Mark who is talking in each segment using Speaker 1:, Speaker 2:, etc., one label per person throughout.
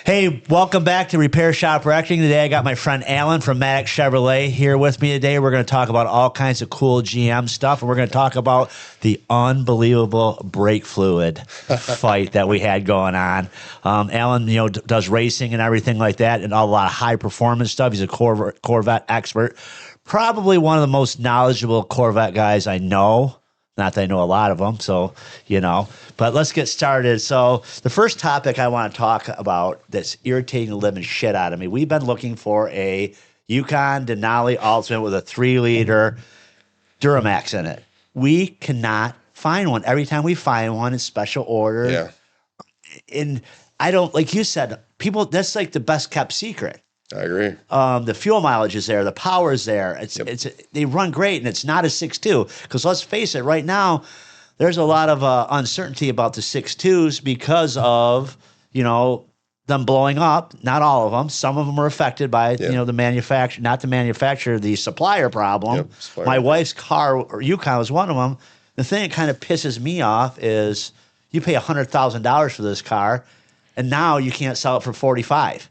Speaker 1: Hey, welcome back to Repair Shop Wrecking. Today I got my friend Alan from Matick Chevrolet here with me today. We're going to talk about all kinds of cool GM stuff, and we're going to talk about the unbelievable brake fluid fight that we had going on. Alan, does racing and everything like that, and a lot of high performance stuff. He's a Corvette expert, probably one of the most knowledgeable Corvette guys I know. Not that I know a lot of them, but let's get started. So the first topic I want to talk about that's irritating the living shit out of me, we've been looking for a Yukon Denali Ultimate with a 3-liter Duramax in it. We cannot find one. Every time we find one, it's special order.
Speaker 2: Yeah.
Speaker 1: And I don't, like you said, people, that's like the best kept secret.
Speaker 2: I agree.
Speaker 1: The fuel mileage is there. The power is there. They run great, and it's not a 6.2. Because let's face it, right now, there's a lot of uncertainty about the 6.2s because of, them blowing up. Not all of them. Some of them are affected by, the manufacturer, not the manufacturer, the supplier problem.
Speaker 2: Yep, supplier.
Speaker 1: My wife's car, or Yukon, was one of them. The thing that kind of pisses me off is you pay $100,000 for this car, and now you can't sell it for $45,000.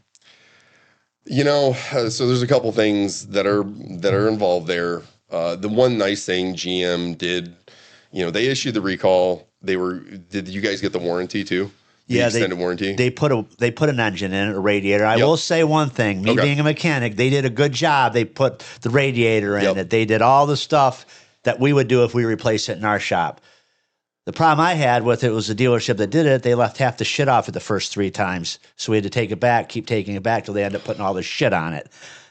Speaker 2: So there's a couple things that are involved there. The one nice thing GM did, they issued the recall. Did you guys get the warranty too? The extended warranty? They put
Speaker 1: an engine in it, a radiator. I will say one thing, being a mechanic, they did a good job. They put the radiator in it. They did all the stuff that we would do if we replaced it in our shop. The problem I had with it was the dealership that did it, they left half the shit off it the first 3 times. So we had to take it back, keep taking it back till they ended up putting all the shit on it.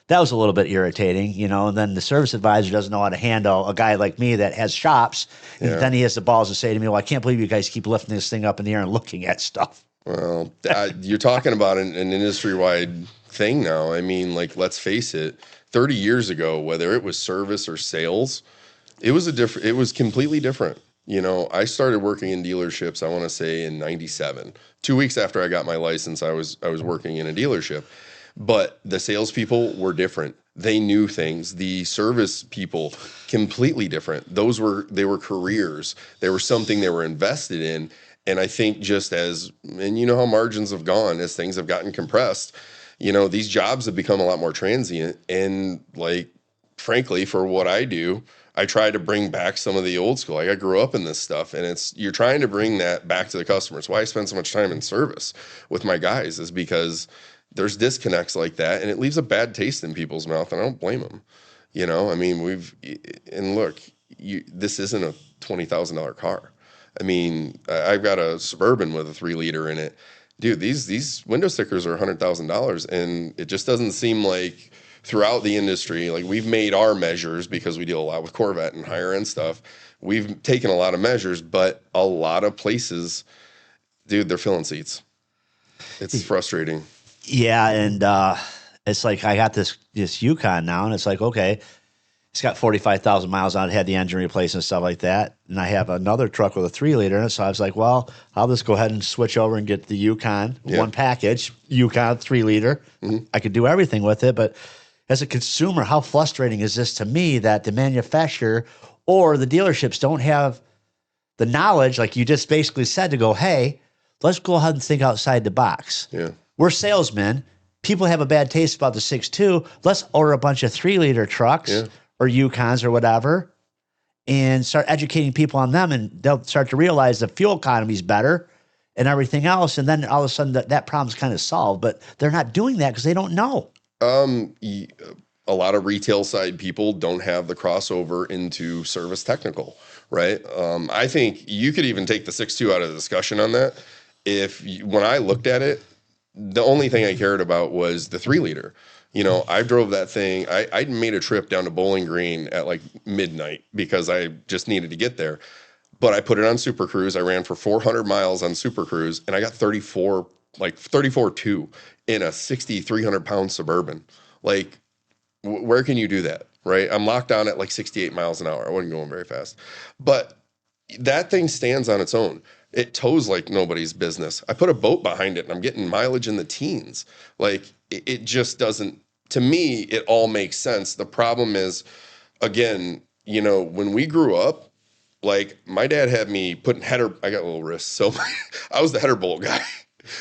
Speaker 1: That was a little bit irritating, and then the service advisor doesn't know how to handle a guy like me that has shops. And then he has the balls to say to me, well, I can't believe you guys keep lifting this thing up in the air and looking at stuff.
Speaker 2: Well, you're talking about an industry-wide thing now. I mean, let's face it, 30 years ago, whether it was service or sales, it was completely different. I started working in dealerships, I want to say in 97. 2 weeks after I got my license, I was working in a dealership. But the salespeople were different. They knew things. The service people, completely different. They were careers. They were something they were invested in. And I think and you know how margins have gone as things have gotten compressed, these jobs have become a lot more transient. And frankly, for what I do, I try to bring back some of the old school. I grew up in this stuff, and you're trying to bring that back to the customers. Why I spend so much time in service with my guys is because there's disconnects like that, and it leaves a bad taste in people's mouth, and I don't blame them. I mean, this isn't a $20,000 car. I mean, I've got a Suburban with a 3-liter in it. Dude, these window stickers are $100,000, and it just doesn't seem like throughout the industry, we've made our measures because we deal a lot with Corvette and higher end stuff. We've taken a lot of measures, but a lot of places, dude, they're filling seats. It's frustrating.
Speaker 1: Yeah, and it's like I got this Yukon now, and it's like, okay, it's got 45,000 miles on it, had the engine replaced and stuff like that. And I have another truck with a 3-liter in it, so I was like, well, I'll just go ahead and switch over and get the Yukon, one package, Yukon 3-liter. Mm-hmm. I could do everything with it, but as a consumer, how frustrating is this to me that the manufacturer or the dealerships don't have the knowledge, like you just basically said, to go, hey, let's go ahead and think outside the box.
Speaker 2: Yeah.
Speaker 1: We're salesmen. People have a bad taste about the 6.2. Let's order a bunch of 3-liter trucks or Yukons or whatever and start educating people on them, and they'll start to realize the fuel economy is better and everything else. And then all of a sudden that problem's kind of solved, but they're not doing that because they don't know.
Speaker 2: A lot of retail side people don't have the crossover into service technical, right? I think you could even take the 6.2 out of the discussion on that. When I looked at it, the only thing I cared about was the 3-liter. I drove that thing. I made a trip down to Bowling Green at midnight because I just needed to get there. But I put it on Super Cruise. I ran for 400 miles on Super Cruise, and I got 34.2 in a 6,300-pound Suburban. Where can you do that, right? I'm locked down at 68 miles an hour. I wasn't going very fast. But that thing stands on its own. It tows like nobody's business. I put a boat behind it, and I'm getting mileage in the teens. It just doesn't, to me, it all makes sense. The problem is, again, when we grew up, my dad had me putting I got little wrists, so I was the header bolt guy.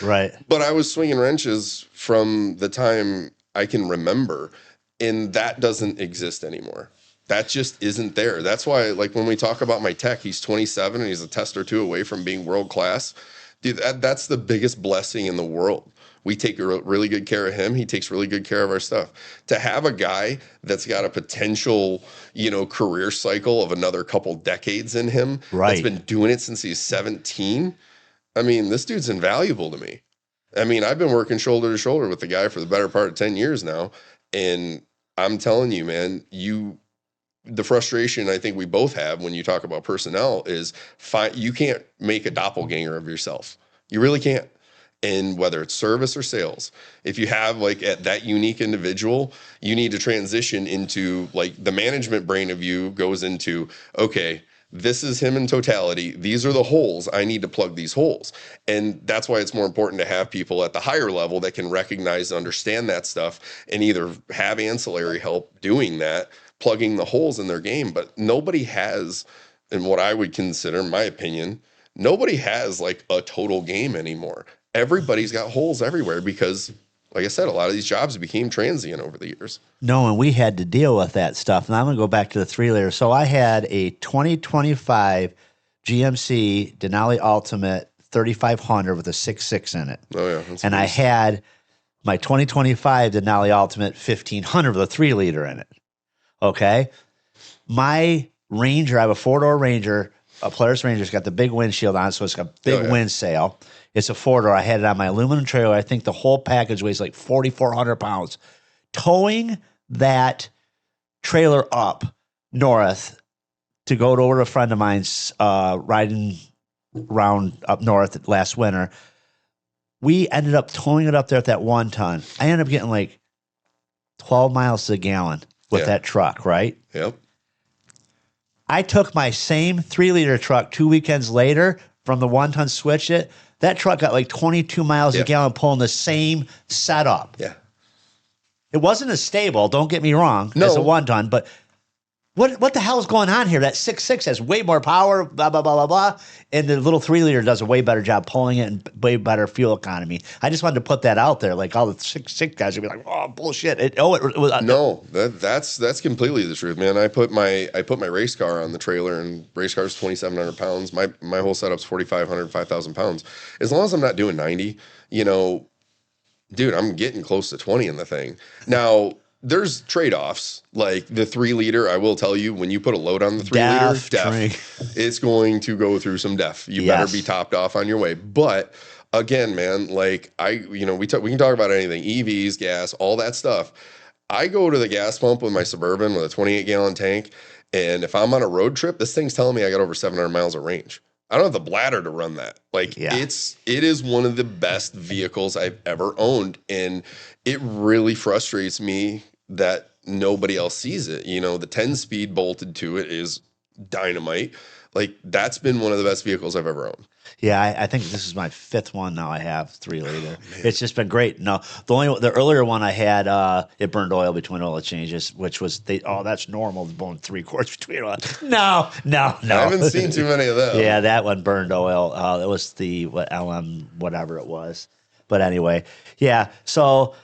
Speaker 1: Right.
Speaker 2: But I was swinging wrenches from the time I can remember, and that doesn't exist anymore. That just isn't there. That's why, like, when we talk about my tech, he's 27 and he's a test or two away from being world class. Dude, that's the biggest blessing in the world. We take really good care of him. He takes really good care of our stuff. To have a guy that's got a potential, career cycle of another couple decades in him, that's been doing it since he's 17. I mean, this dude's invaluable to me. I mean, I've been working shoulder to shoulder with the guy for the better part of 10 years now. And I'm telling you, man, the frustration I think we both have when you talk about personnel is you can't make a doppelganger of yourself. You really can't. And whether it's service or sales, if you have like that unique individual, you need to transition into like the management brain of you goes into, okay, this is him in totality. These are the holes. I need to plug these holes. And that's why it's more important to have people at the higher level that can recognize, understand that stuff, and either have ancillary help doing that, plugging the holes in their game. But nobody has, in what I would consider, in my opinion, nobody has like a total game anymore. Everybody's got holes everywhere because, like I said, a lot of these jobs became transient over the years.
Speaker 1: No, and we had to deal with that stuff. And I'm going to go back to the 3-liter. So I had a 2025 GMC Denali Ultimate 3500 with a 6.6 in it.
Speaker 2: Oh, yeah.
Speaker 1: And nice. I had my 2025 Denali Ultimate 1500 with a 3-liter in it. Okay. My Ranger, I have a 4-door Ranger, a Polaris Ranger. It's got the big windshield on it, so it's got a big wind sail. It's a 4-door. I had it on my aluminum trailer. I think the whole package weighs like 4,400 pounds. Towing that trailer up north to go over to a friend of mine's riding around up north last winter, we ended up towing it up there at that 1 ton. I ended up getting like 12 miles to the gallon with that truck, right?
Speaker 2: Yep.
Speaker 1: I took my same 3-liter truck 2 weekends later from the 1 ton, switched it. That truck got like 22 miles a gallon pulling the same setup.
Speaker 2: Yeah.
Speaker 1: It wasn't as stable, don't get me wrong, as a 1 ton, but what the hell is going on here? That 6.6 has way more power, blah, blah, blah, blah, blah. And the little 3-liter does a way better job pulling it and way better fuel economy. I just wanted to put that out there. Like all the 6.6 guys would be like, oh, bullshit. It was
Speaker 2: no, that's completely the truth, man. I put my race car on the trailer, and race car's 2,700 pounds. My whole setup's 4,500, 5,000 pounds. As long as I'm not doing 90, dude, I'm getting close to 20 in the thing. Now, there's trade-offs. Like the 3-liter, I will tell you, when you put a load on the 3-liter, it's going to go through some def. You better be topped off on your way. But again, man, like we can talk about anything, EVs, gas, all that stuff. I go to the gas pump with my Suburban with a 28-gallon tank, and if I'm on a road trip, this thing's telling me I got over 700 miles of range. I don't have the bladder to run that. Like it is one of the best vehicles I've ever owned, and it really frustrates me that nobody else sees it. The 10-speed bolted to it is dynamite. Like that's been one of the best vehicles I've ever owned.
Speaker 1: Yeah, I think this is my 5th one now. I have 3-liter. It's just been great. No, the earlier one I had, it burned oil between oil changes, which was that's normal. Blowing 3 quarts between oil. No. I
Speaker 2: haven't seen too many of them.
Speaker 1: Yeah, that one burned oil. It was the LM whatever it was. But anyway, yeah. So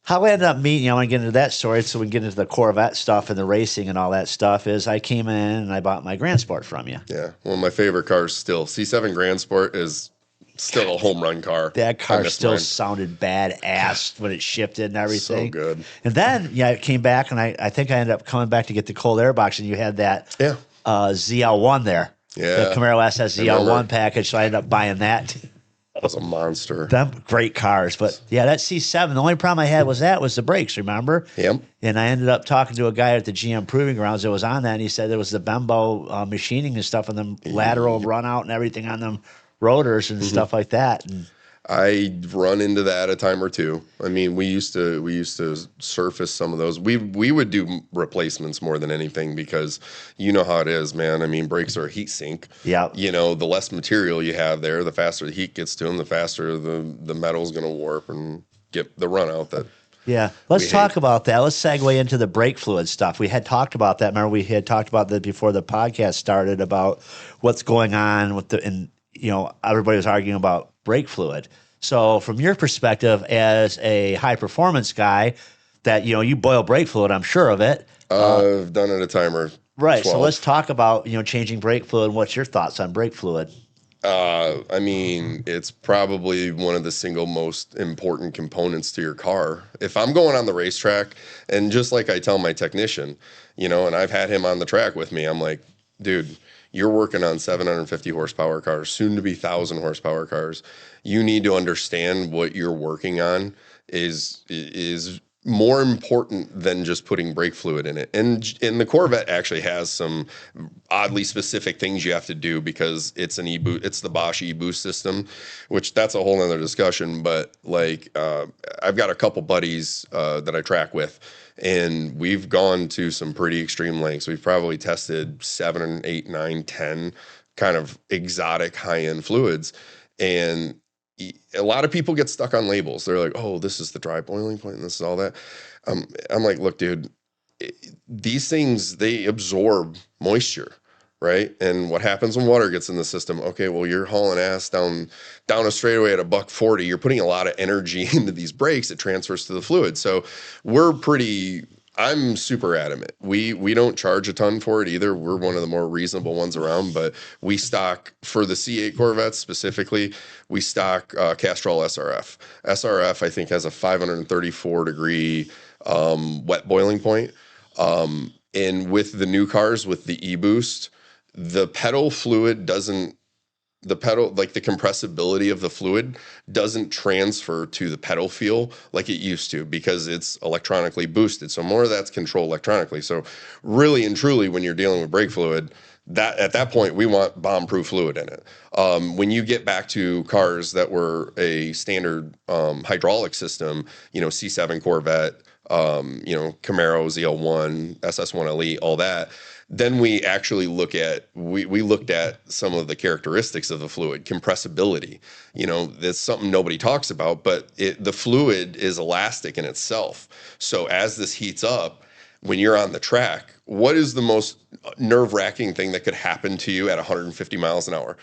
Speaker 1: how we ended up meeting, I want to get into that story so we can get into the Corvette stuff and the racing and all that stuff, is I came in and I bought my Grand Sport from you.
Speaker 2: Yeah. One of my favorite cars still. C7 Grand Sport is still a home run car.
Speaker 1: That car still sounded badass when it shifted and everything.
Speaker 2: So good.
Speaker 1: And then, I came back and I think I ended up coming back to get the cold air box, and you had that ZL1 there.
Speaker 2: Yeah.
Speaker 1: The Camaro SS ZL1 package, so I ended up buying that.
Speaker 2: That was a monster.
Speaker 1: Them great cars. But that C7, the only problem I had was the brakes, remember?
Speaker 2: Yep.
Speaker 1: And I ended up talking to a guy at the GM Proving Grounds that was on that, and he said there was the Bembo machining and stuff on them lateral run out and everything on them rotors and stuff like that. And
Speaker 2: I run into that a time or two. I mean, we used to surface some of those. We would do replacements more than anything because you know how it is, man. I mean, brakes are a heat sink.
Speaker 1: Yeah.
Speaker 2: The less material you have there, the faster the heat gets to them, the faster the metal's going to warp and get the run out that.
Speaker 1: Yeah, let's talk about that. Let's segue into the brake fluid stuff. We had talked about that. Remember, we had talked about that before the podcast started about what's going on with everybody was arguing about brake fluid. So from your perspective as a high performance guy, that you boil brake fluid, I'm sure of it.
Speaker 2: I've done it a time or
Speaker 1: Right. So let's
Speaker 2: 12.
Speaker 1: talk about changing brake fluid. What's your thoughts on brake fluid?
Speaker 2: I mean, it's probably one of the single most important components to your car. If I'm going on the racetrack, and just like I tell my technician, and I've had him on the track with me, I'm like, dude, you're working on 750 horsepower cars, soon to be 1,000 horsepower cars. You need to understand what you're working on is more important than just putting brake fluid in it. And the Corvette actually has some oddly specific things you have to do because it's it's the Bosch e-boost system, which that's a whole nother discussion. But like, I've got a couple buddies that I track with, and we've gone to some pretty extreme lengths. We've probably tested 7, 8, 9, 10 kind of exotic high-end fluids. And a lot of people get stuck on labels. They're like, oh, this is the dry boiling point and this is all that. I'm like, look, dude, these things, they absorb moisture, right? And what happens when water gets in the system? Okay, well, you're hauling ass down a straightaway at $140. You're putting a lot of energy into these brakes. It transfers to the fluid. So I'm super adamant. We don't charge a ton for it either. We're one of the more reasonable ones around, but we stock for the C8 Corvettes specifically. We stock Castrol SRF. SRF I think has a 534 degree wet boiling point. And with the new cars with the e-boost, the pedal fluid doesn't like the compressibility of the fluid doesn't transfer to the pedal feel like it used to because it's electronically boosted. So more of that's controlled electronically. So really and truly, when you're dealing with brake fluid, that at that point we want bomb-proof fluid in it. When you get back to cars that were a standard hydraulic system, C7 Corvette, Camaro ZL1, SS1 Elite, all that. Then we actually we looked at some of the characteristics of the fluid, compressibility. That's something nobody talks about, but the fluid is elastic in itself. So as this heats up, when you're on the track, what is the most nerve-wracking thing that could happen to you at 150 miles an hour?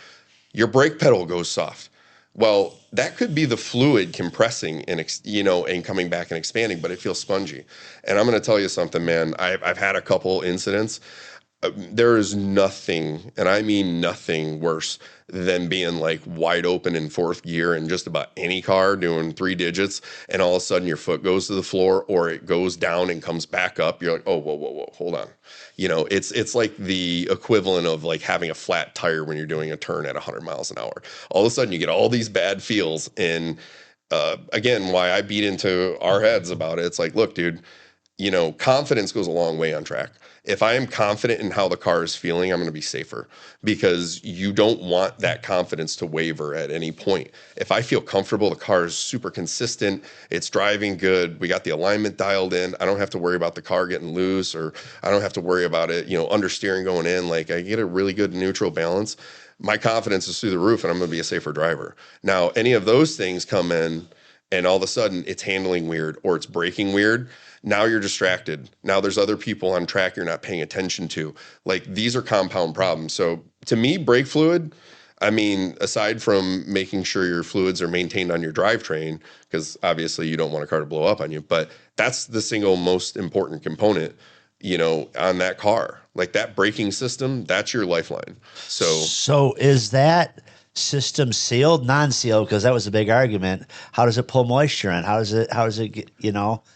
Speaker 2: Your brake pedal goes soft. Well, that could be the fluid compressing and and coming back and expanding, but it feels spongy. And I'm going to tell you something, man. I've had a couple incidents. There is nothing, and I mean nothing, worse than being like wide open in fourth gear in just about any car doing 3 digits, and all of a sudden your foot goes to the floor or it goes down and comes back up. You're like, oh, whoa, hold on. It's like the equivalent of like having a flat tire when you're doing a turn at 100 miles an hour. All of a sudden you get all these bad feels, and again, why I beat into our heads about it. It's like, look, dude, confidence goes a long way on track. If I am confident in how the car is feeling, I'm going to be safer because you don't want that confidence to waver at any point. If I feel comfortable, the car is super consistent, it's driving good, we got the alignment dialed in, I don't have to worry about the car getting loose, or I don't have to worry about it, understeering going in. Like, I get a really good neutral balance. My confidence is through the roof and I'm going to be a safer driver. Now, any of those things come in and all of a sudden it's handling weird or it's braking weird. Now you're distracted. Now there's other people on track you're not paying attention to. Like, these are compound problems. So to me, brake fluid, I mean, aside from making sure your fluids are maintained on your drivetrain, because obviously you don't want a car to blow up on you, but that's the single most important component, on that car. Like, that braking system, that's your lifeline.
Speaker 1: So is that system sealed, non-sealed? Because that was a big argument. How does it pull moisture in? How does it get,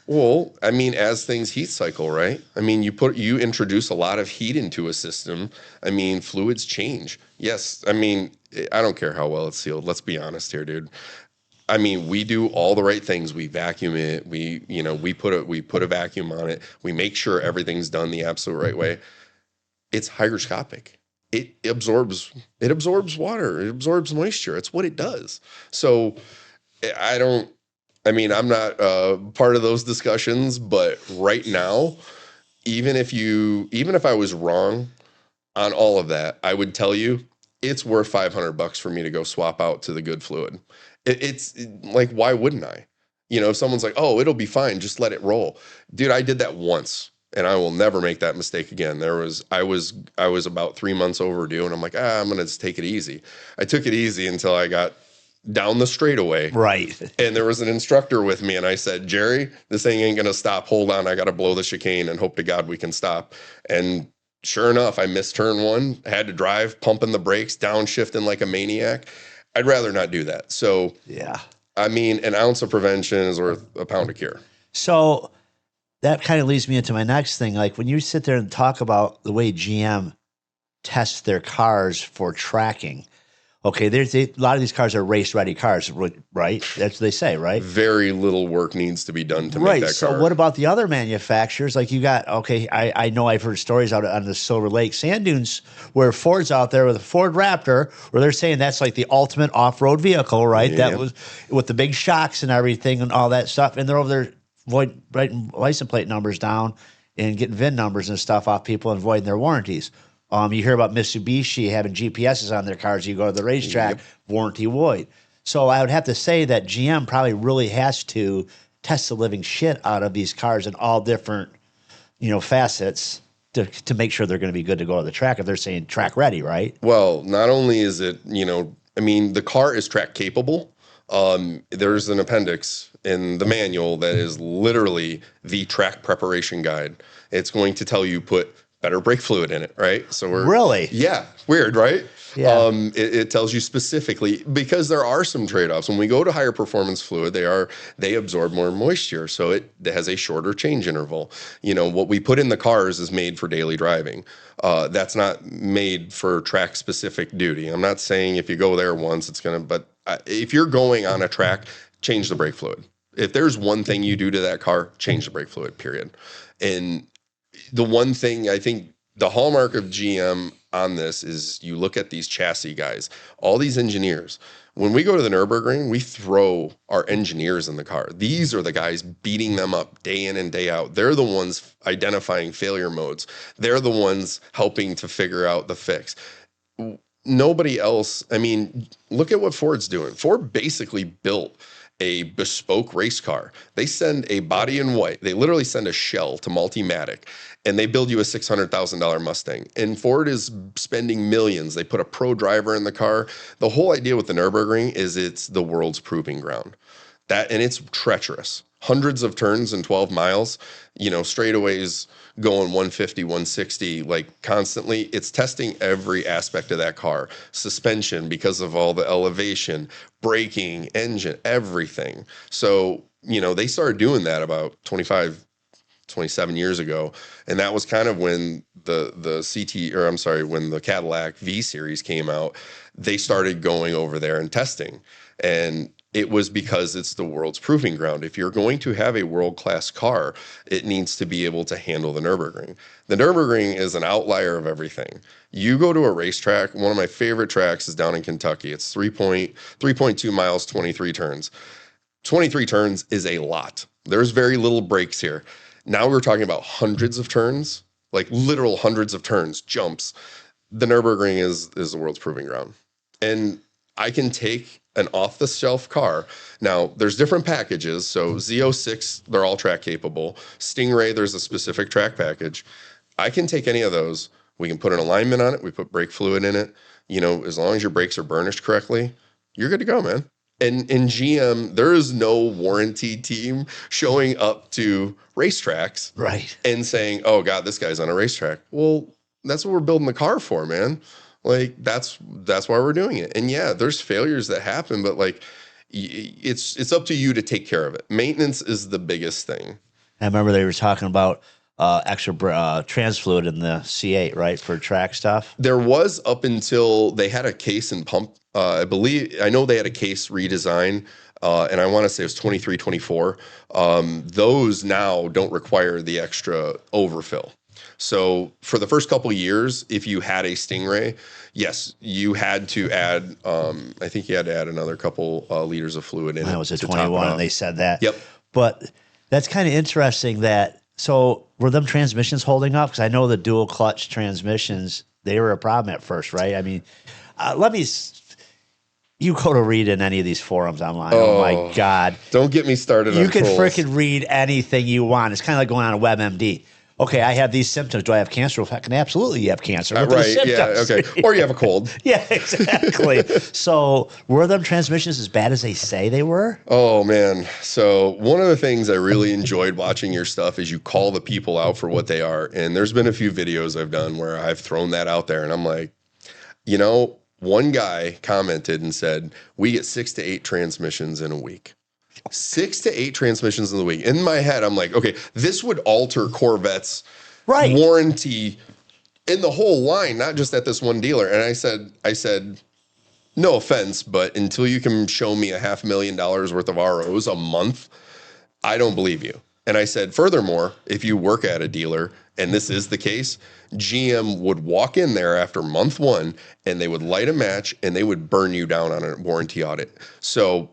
Speaker 2: Well, I mean, as things heat cycle, right? I mean, you introduce a lot of heat into a system. I mean, fluids change. Yes. I mean, I don't care how well it's sealed. Let's be honest here, dude. I mean, we do all the right things. We vacuum it. We put a vacuum on it. We make sure everything's done the absolute right way. It's hygroscopic. It absorbs water. It absorbs moisture. It's what it does. So I'm not part of those discussions, but right now, even if I was wrong on all of that, I would tell you it's worth $500 for me to go swap out to the good fluid. It's like, why wouldn't I? If someone's like, oh, it'll be fine, just let it roll. Dude, I did that once. And I will never make that mistake again. I was about 3 months overdue, and I'm like, I'm gonna just take it easy. I took it easy until I got down the straightaway.
Speaker 1: Right.
Speaker 2: And there was an instructor with me, and I said, Jerry, this thing ain't going to stop. Hold on. I got to blow the chicane and hope to God we can stop. And sure enough, I missed turn one, had to drive, pumping the brakes, downshifting like a maniac. I'd rather not do that. So,
Speaker 1: Yeah.
Speaker 2: I mean, an ounce of prevention is worth a pound of cure.
Speaker 1: So that kind of leads me into my next thing. Like when you sit there and talk about the way GM tests their cars for tracking, okay, a lot of these cars are race-ready cars, right? That's what they say, right?
Speaker 2: Very little work needs to be done to make that car.
Speaker 1: So what about the other manufacturers? Like you got, okay, I know I've heard stories out on the Silver Lake Sand Dunes where Ford's out there with a Ford Raptor where they're saying that's like the ultimate off-road vehicle, right?
Speaker 2: Yeah.
Speaker 1: That was with the big shocks and everything and all that stuff. And they're over there writing license plate numbers down and getting VIN numbers and stuff off people and voiding their warranties. You hear about Mitsubishi having GPSs on their cars. You go to the racetrack, warranty void. So I would have to say that GM probably really has to test the living shit out of these cars in all different, facets to make sure they're going to be good to go to the track if they're saying track ready, right?
Speaker 2: Well, not only is it, the car is track capable. There's an appendix in the manual that is literally the track preparation guide. It's going to tell you put better brake fluid in it, right? So
Speaker 1: Really?
Speaker 2: Yeah, weird, right?
Speaker 1: Yeah.
Speaker 2: It tells you specifically because there are some trade-offs. When we go to higher performance fluid, they absorb more moisture, so it has a shorter change interval. What we put in the cars is made for daily driving. That's not made for track specific duty. I'm not saying if you go there once, it's gonna. But if you're going on a track, change the brake fluid. If there's one thing you do to that car, change the brake fluid. Period. And the one thing I think the hallmark of GM on this is you look at these chassis guys, all these engineers. When we go to the Nürburgring, we throw our engineers in the car. These are the guys beating them up day in and day out. They're the ones identifying failure modes. They're the ones helping to figure out the fix. Nobody else, look at what Ford's doing. Ford basically built a bespoke race car. They send a body in white. They literally send a shell to Multimatic, and they build you a $600,000 Mustang. And Ford is spending millions. They put a pro driver in the car. The whole idea with the Nürburgring is it's the world's proving ground. And it's treacherous. Hundreds of turns in 12 miles, straightaways going 150, 160, like constantly. It's testing every aspect of that car. Suspension because of all the elevation, braking, engine, everything. So, they started doing that about 27 years ago. And that was kind of when when the Cadillac V Series came out, they started going over there and testing. And it was because it's the world's proving ground. If you're going to have a world-class car, it needs to be able to handle the Nürburgring. The Nürburgring is an outlier of everything. You go to a racetrack, one of my favorite tracks is down in Kentucky. It's 3.2 miles, 23 turns. 23 turns is a lot. There's very little breaks here. Now we're talking about hundreds of turns, like literal hundreds of turns, jumps. The Nürburgring is the world's proving ground. And I can take an off-the-shelf car. Now, there's different packages. So Z06, they're all track capable. Stingray, there's a specific track package. I can take any of those. We can put an alignment on it. We put brake fluid in it. As long as your brakes are burnished correctly, you're good to go, man. And in GM, there is no warranty team showing up to racetracks
Speaker 1: Right.
Speaker 2: and saying, oh, God, this guy's on a racetrack. Well, that's what we're building the car for, man. Like, that's why we're doing it. And yeah, there's failures that happen, but like, it's up to you to take care of it. Maintenance is the biggest thing.
Speaker 1: I remember they were talking about extra trans fluid in the C8, right, for track stuff.
Speaker 2: There was up until they had a case and pump. I know they had a case redesign, and I want to say it was 23, 24. Those now don't require the extra overfill. So for the first couple of years, if you had a Stingray, yes, you had to add, I think you had to add another couple liters of fluid in it.
Speaker 1: That was a 21, and they said that.
Speaker 2: Yep.
Speaker 1: But that's kind of interesting that, so were them transmissions holding up? Because I know the dual clutch transmissions, they were a problem at first, right? You go to read in any of these forums online. Oh my God.
Speaker 2: Don't get me started on
Speaker 1: You can
Speaker 2: trolls.
Speaker 1: freaking read anything you want. It's kind of like going on a WebMD. Okay, I have these symptoms. Do I have cancer? Well, fucking absolutely, you have cancer. What are the
Speaker 2: Right? Yeah.
Speaker 1: symptoms?
Speaker 2: Okay. Or you have a cold.
Speaker 1: Yeah, exactly. So, were them transmissions as bad as they say they were?
Speaker 2: Oh man. So one of the things I really enjoyed watching your stuff is you call the people out for what they are. And there's been a few videos I've done where I've thrown that out there and I'm like, one guy commented and said, we get 6 to 8 transmissions in a week. 6 to 8 transmissions in the week. In my head, I'm like, okay, this would alter Corvette's warranty in the whole line, not just at this one dealer. And I said, no offense, but until you can show me $500,000 worth of ROs a month, I don't believe you. And I said, furthermore, if you work at a dealer and this is the case, GM would walk in there after month 1 and they would light a match and they would burn you down on a warranty audit. So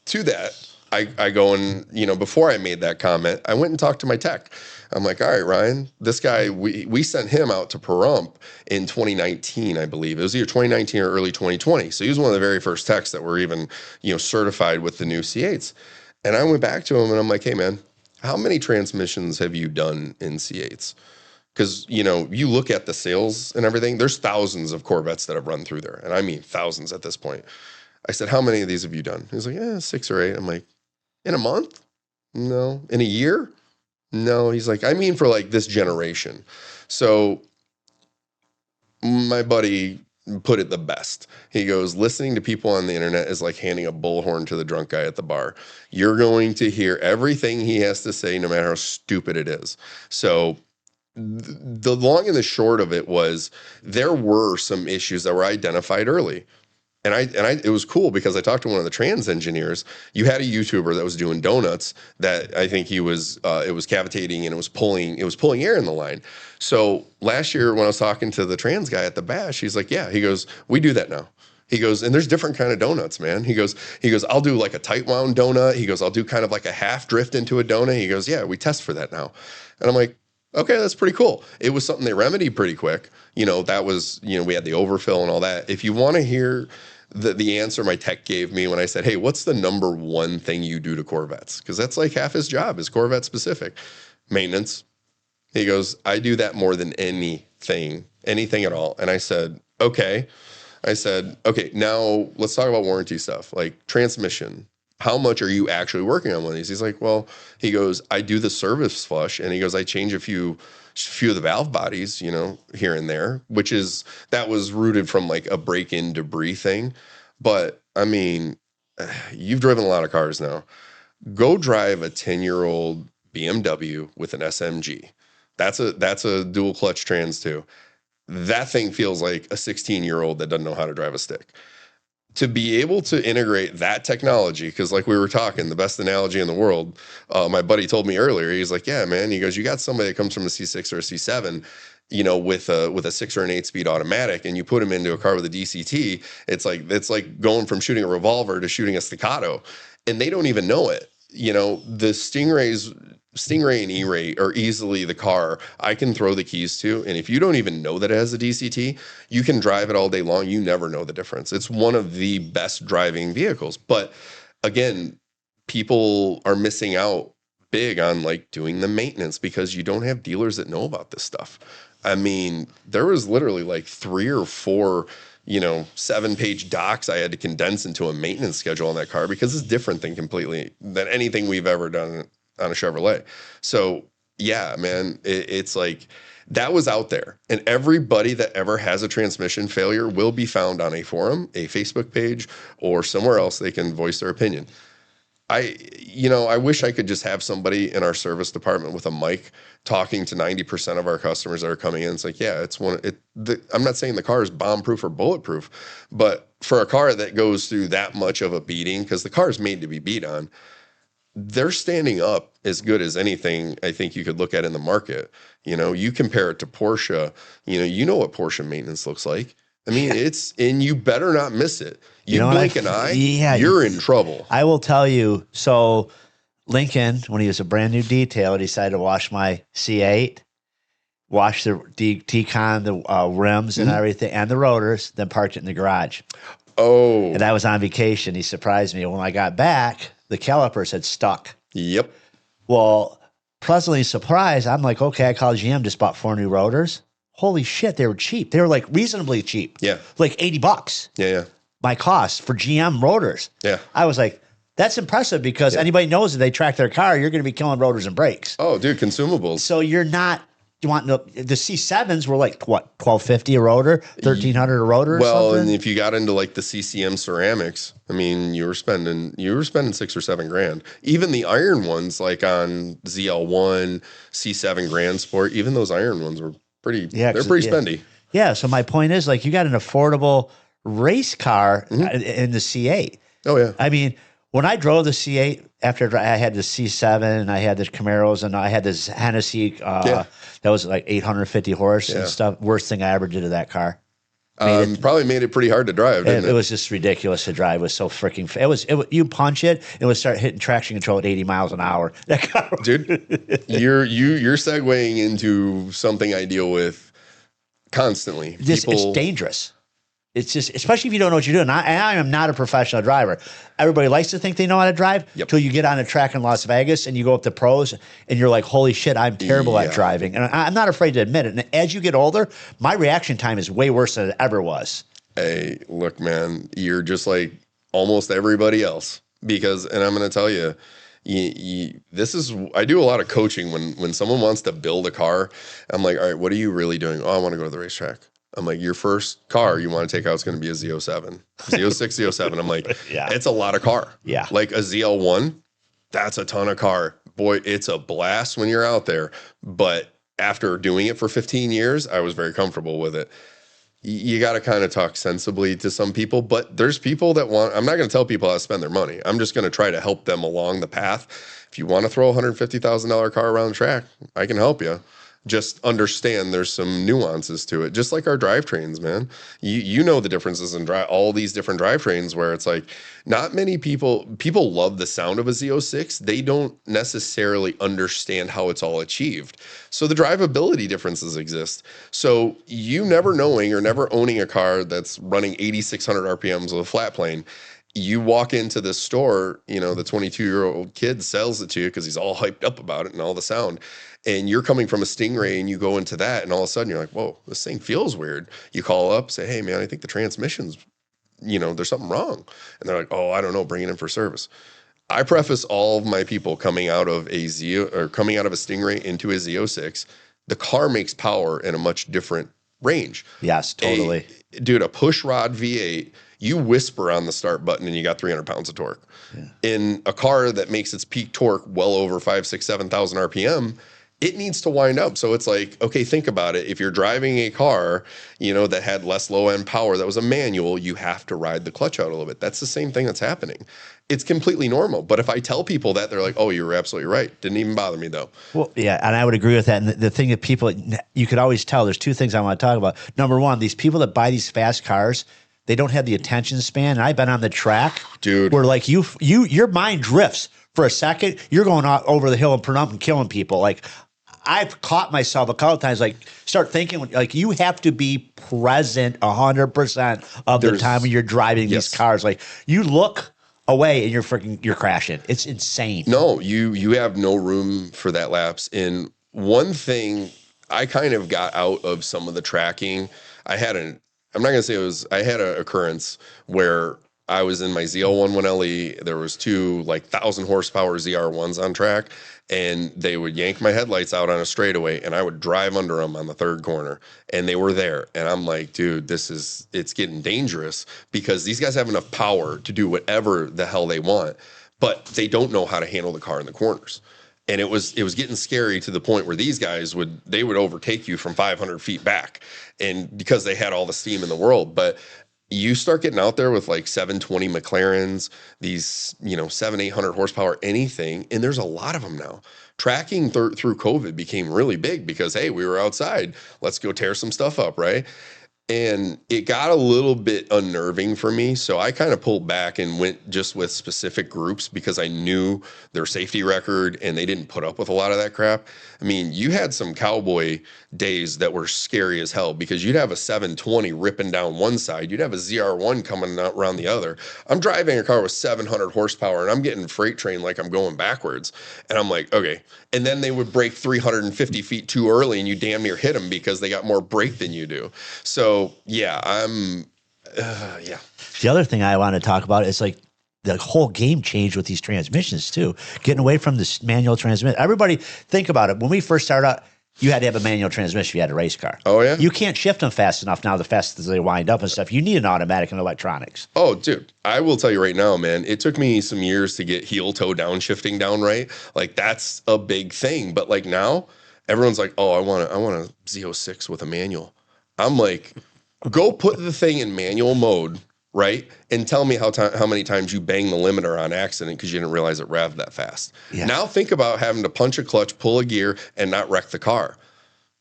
Speaker 2: to that, I go and, before I made that comment, I went and talked to my tech. I'm like, all right, Ryan, this guy, we sent him out to Pahrump in 2019, I believe. It was either 2019 or early 2020. So he was one of the very first techs that were even, certified with the new C8s. And I went back to him and I'm like, hey, man, how many transmissions have you done in C8s? Because, you look at the sales and everything, there's thousands of Corvettes that have run through there. And I mean thousands at this point. I said, how many of these have you done? He's like, 6 or 8. I'm like, in a month? No. In a year? No. He's like, I mean for like this generation. So my buddy put it the best. He goes, listening to people on the internet is like handing a bullhorn to the drunk guy at the bar. You're going to hear everything he has to say, no matter how stupid it is. So the long and the short of it was there were some issues that were identified early. And it was cool because I talked to one of the trans engineers. You had a YouTuber that was doing donuts that I think it was cavitating and it was pulling air in the line. So last year when I was talking to the trans guy at the bash, he's like, yeah, he goes, we do that now. He goes, and there's different kind of donuts, man. He goes, I'll do like a tight wound donut. He goes, I'll do kind of like a half drift into a donut. He goes, yeah, we test for that now. And I'm like, okay, that's pretty cool. It was something they remedied pretty quick. That was, we had the overfill and all that. If you want to hear the answer my tech gave me when I said, hey, what's the number one thing you do to Corvettes? Because that's like half his job is Corvette specific. Maintenance. He goes, I do that more than anything at all. And I said, okay. Now let's talk about warranty stuff, like transmission. How much are you actually working on one of these? He's like, well, he goes, I do the service flush. And he goes, I change a few of the valve bodies, here and there, that was rooted from like a break-in debris thing. But I mean, you've driven a lot of cars now. Go drive a 10-year-old BMW with an SMG. That's a dual clutch trans too. That thing feels like a 16-year-old that doesn't know how to drive a stick. To be able to integrate that technology, because like we were talking, the best analogy in the world, my buddy told me earlier, he's like, yeah, man, he goes, you got somebody that comes from a C6 or a C7, with a 6 or an 8-speed automatic, and you put him into a car with a DCT, it's like going from shooting a revolver to shooting a staccato, and they don't even know it. The Stingray and E-Ray are easily the car I can throw the keys to. And if you don't even know that it has a DCT, you can drive it all day long. You never know the difference. It's one of the best driving vehicles. But again, people are missing out big on like doing the maintenance because you don't have dealers that know about this stuff. I mean, there was literally like 3 or 4 7-page docs I had to condense into a maintenance schedule on that car because it's different than anything we've ever done on a Chevrolet. So yeah, man, it's like that was out there, and everybody that ever has a transmission failure will be found on a forum, a Facebook page, or somewhere else they can voice their opinion. I wish I could just have somebody in our service department with a mic talking to 90% of our customers that are coming in. It's like, yeah, I'm not saying the car is bomb-proof or bulletproof, but for a car that goes through that much of a beating, because the car is made to be beat on, they're standing up as good as anything I think you could look at in the market. You compare it to Porsche, you know what Porsche maintenance looks like. I mean, and you better not miss it. You blink an eye, you're in trouble.
Speaker 1: I will tell you. So Lincoln, when he was a brand new detail, decided to wash my C8, wash the decon, the rims and everything, and the rotors, then parked it in the garage.
Speaker 2: Oh.
Speaker 1: And I was on vacation. He surprised me. When I got back, the calipers had stuck.
Speaker 2: Yep.
Speaker 1: Well, pleasantly surprised. I'm like, okay, I called GM, just bought 4 new rotors. Holy shit, they were cheap. They were like reasonably cheap.
Speaker 2: Yeah.
Speaker 1: Like $80.
Speaker 2: Yeah.
Speaker 1: My cost for GM rotors.
Speaker 2: Yeah.
Speaker 1: I was like, that's impressive because anybody knows that they track their car, you're going to be killing rotors and brakes.
Speaker 2: Oh, dude, consumables.
Speaker 1: So you're not. You want the C7s were like what, $1,250 a rotor, $1,300 a rotor.
Speaker 2: Well,
Speaker 1: or something?
Speaker 2: and if you got into like the CCM ceramics, I mean, you were spending $6 or $7 grand. Even the iron ones, like on ZL1, C7 Grand Sport, even those iron ones were pretty. Yeah, they're pretty spendy.
Speaker 1: Yeah. So my point is, like, you got an affordable race car in the C8.
Speaker 2: Oh yeah.
Speaker 1: I mean, when I drove the C8, after I had the C7 and I had the Camaros and I had this Hennessy, that was like 850 horse and stuff. Worst thing I ever did to that car.
Speaker 2: Probably made it pretty hard to drive. Didn't
Speaker 1: It was just ridiculous to drive. It was so freaking. It was. You punch it, it would start hitting traction control at 80 miles an hour. That car,
Speaker 2: dude, you're segueing into something I deal with constantly.
Speaker 1: It's dangerous. It's just, especially if you don't know what you're doing. I am not a professional driver. Everybody likes to think they know how to drive until you get on a track in Las Vegas and you go up to pros and you're like, holy shit, I'm terrible at driving. And I'm not afraid to admit it. And as you get older, my reaction time is way worse than it ever was.
Speaker 2: Hey, look, man, you're just like almost everybody else because, and I'm going to tell you, I do a lot of coaching when someone wants to build a car. I'm like, all right, what are you really doing? Oh, I want to go to the racetrack. I'm like, your first car you want to take out is going to be a Z07, Z06, Z07. I'm like, it's a lot of car.
Speaker 1: Yeah.
Speaker 2: Like a ZL1, that's a ton of car. Boy, it's a blast when you're out there. But after doing it for 15 years, I was very comfortable with it. You got to kind of talk sensibly to some people, but there's people that I'm not going to tell people how to spend their money. I'm just going to try to help them along the path. If you want to throw a $150,000 car around the track, I can help you. Just understand there's some nuances to it. Just like our drivetrains, man. You know the differences in all these different drivetrains where it's like not many people love the sound of a Z06. They don't necessarily understand how it's all achieved. So the drivability differences exist. So you never knowing or never owning a car that's running 8,600 RPMs with a flat plane, you walk into this store, the 22-year-old kid sells it to you because he's all hyped up about it and all the sound. And you're coming from a Stingray and you go into that and all of a sudden you're like, whoa, this thing feels weird. You call up, say, hey, man, I think the transmission's, there's something wrong. And they're like, oh, I don't know, bring it in for service. I preface all of my people coming out of a Stingray into a Z06, the car makes power in a much different range.
Speaker 1: Yes, totally.
Speaker 2: A push rod V8, you whisper on the start button and you got 300 pounds of torque. Yeah. In a car that makes its peak torque well over 5,000, 6,000, 7,000 RPM, it needs to wind up. So it's like, okay, think about it. If you're driving a car, that had less low end power, that was a manual, you have to ride the clutch out a little bit. That's the same thing that's happening. It's completely normal. But if I tell people that, they're like, oh, you were absolutely right. Didn't even bother me though.
Speaker 1: Well, yeah. And I would agree with that. And the thing that people, you could always tell, there's two things I want to talk about. Number one, these people that buy these fast cars, they don't have the attention span. And I've been on the track,
Speaker 2: dude,
Speaker 1: where like your mind drifts for a second. You're going out over the hill and killing people. Like, I've caught myself a couple of times, like start thinking like you have to be present 100% of the time when you're driving these cars. Like you look away and you're crashing. It's insane.
Speaker 2: No, you have no room for that lapse. And one thing I kind of got out of some of the tracking, I had an occurrence where I was in my ZL1 1LE. There was two like 1,000 horsepower ZR1s on track, and they would yank my headlights out on a straightaway, and I would drive under them on the third corner, and they were there. And I'm like, dude, it's getting dangerous because these guys have enough power to do whatever the hell they want, but they don't know how to handle the car in the corners. And it was getting scary to the point where these guys would overtake you from 500 feet back, and because they had all the steam in the world. But you start getting out there with like 720 McLarens, these 700-800 horsepower, anything, and there's a lot of them now. Tracking through COVID became really big because hey, we were outside, let's go tear some stuff up, right? And it got a little bit unnerving for me. So I kind of pulled back and went just with specific groups because I knew their safety record and they didn't put up with a lot of that crap. I mean, you had some cowboy days that were scary as hell because you'd have a 720 ripping down one side. You'd have a ZR1 coming out around the other. I'm driving a car with 700 horsepower and I'm getting freight train like I'm going backwards. And I'm like, okay. And then they would brake 350 feet too early and you damn near hit them because they got more brake than you do. So yeah, yeah.
Speaker 1: The other thing I want to talk about is like the whole game changed with these transmissions too. Getting away from this manual transmission. Everybody think about it. When we first started out, you had to have a manual transmission if you had a race car.
Speaker 2: Oh yeah.
Speaker 1: You can't shift them fast enough now. The fastest as they wind up and stuff. You need an automatic and electronics.
Speaker 2: Oh, dude, I will tell you right now, man. It took me some years to get heel toe downshifting down right. Like that's a big thing. But like now, everyone's like, oh, I want a Z06 with a manual. I'm like, go put the thing in manual mode, right? And tell me how many times you bang the limiter on accident because you didn't realize it revved that fast. Yeah. Now think about having to punch a clutch, pull a gear, and not wreck the car.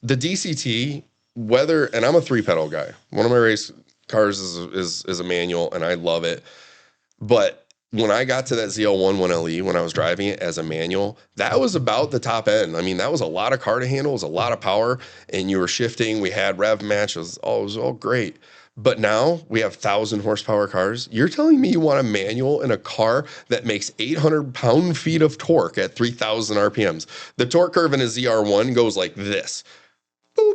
Speaker 2: The DCT, and I'm a 3-pedal guy. One of my race cars is a manual, and I love it. But when I got to that ZL1 1LE, when I was driving it as a manual, that was about the top end. I mean, that was a lot of car to handle. It was a lot of power, and you were shifting. We had rev match. It was all great. But now we have 1,000 horsepower cars. You're telling me you want a manual in a car that makes 800 pound-feet of torque at 3,000 RPMs. The torque curve in a ZR1 goes like this. Boop.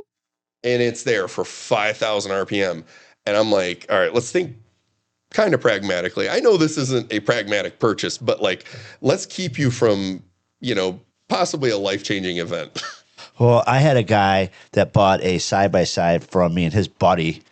Speaker 2: And it's there for 5,000 RPM. And I'm like, all right, let's think kind of pragmatically. I know this isn't a pragmatic purchase, but like, let's keep you from, possibly a life-changing event.
Speaker 1: Well, I had a guy that bought a side-by-side from me, and his buddy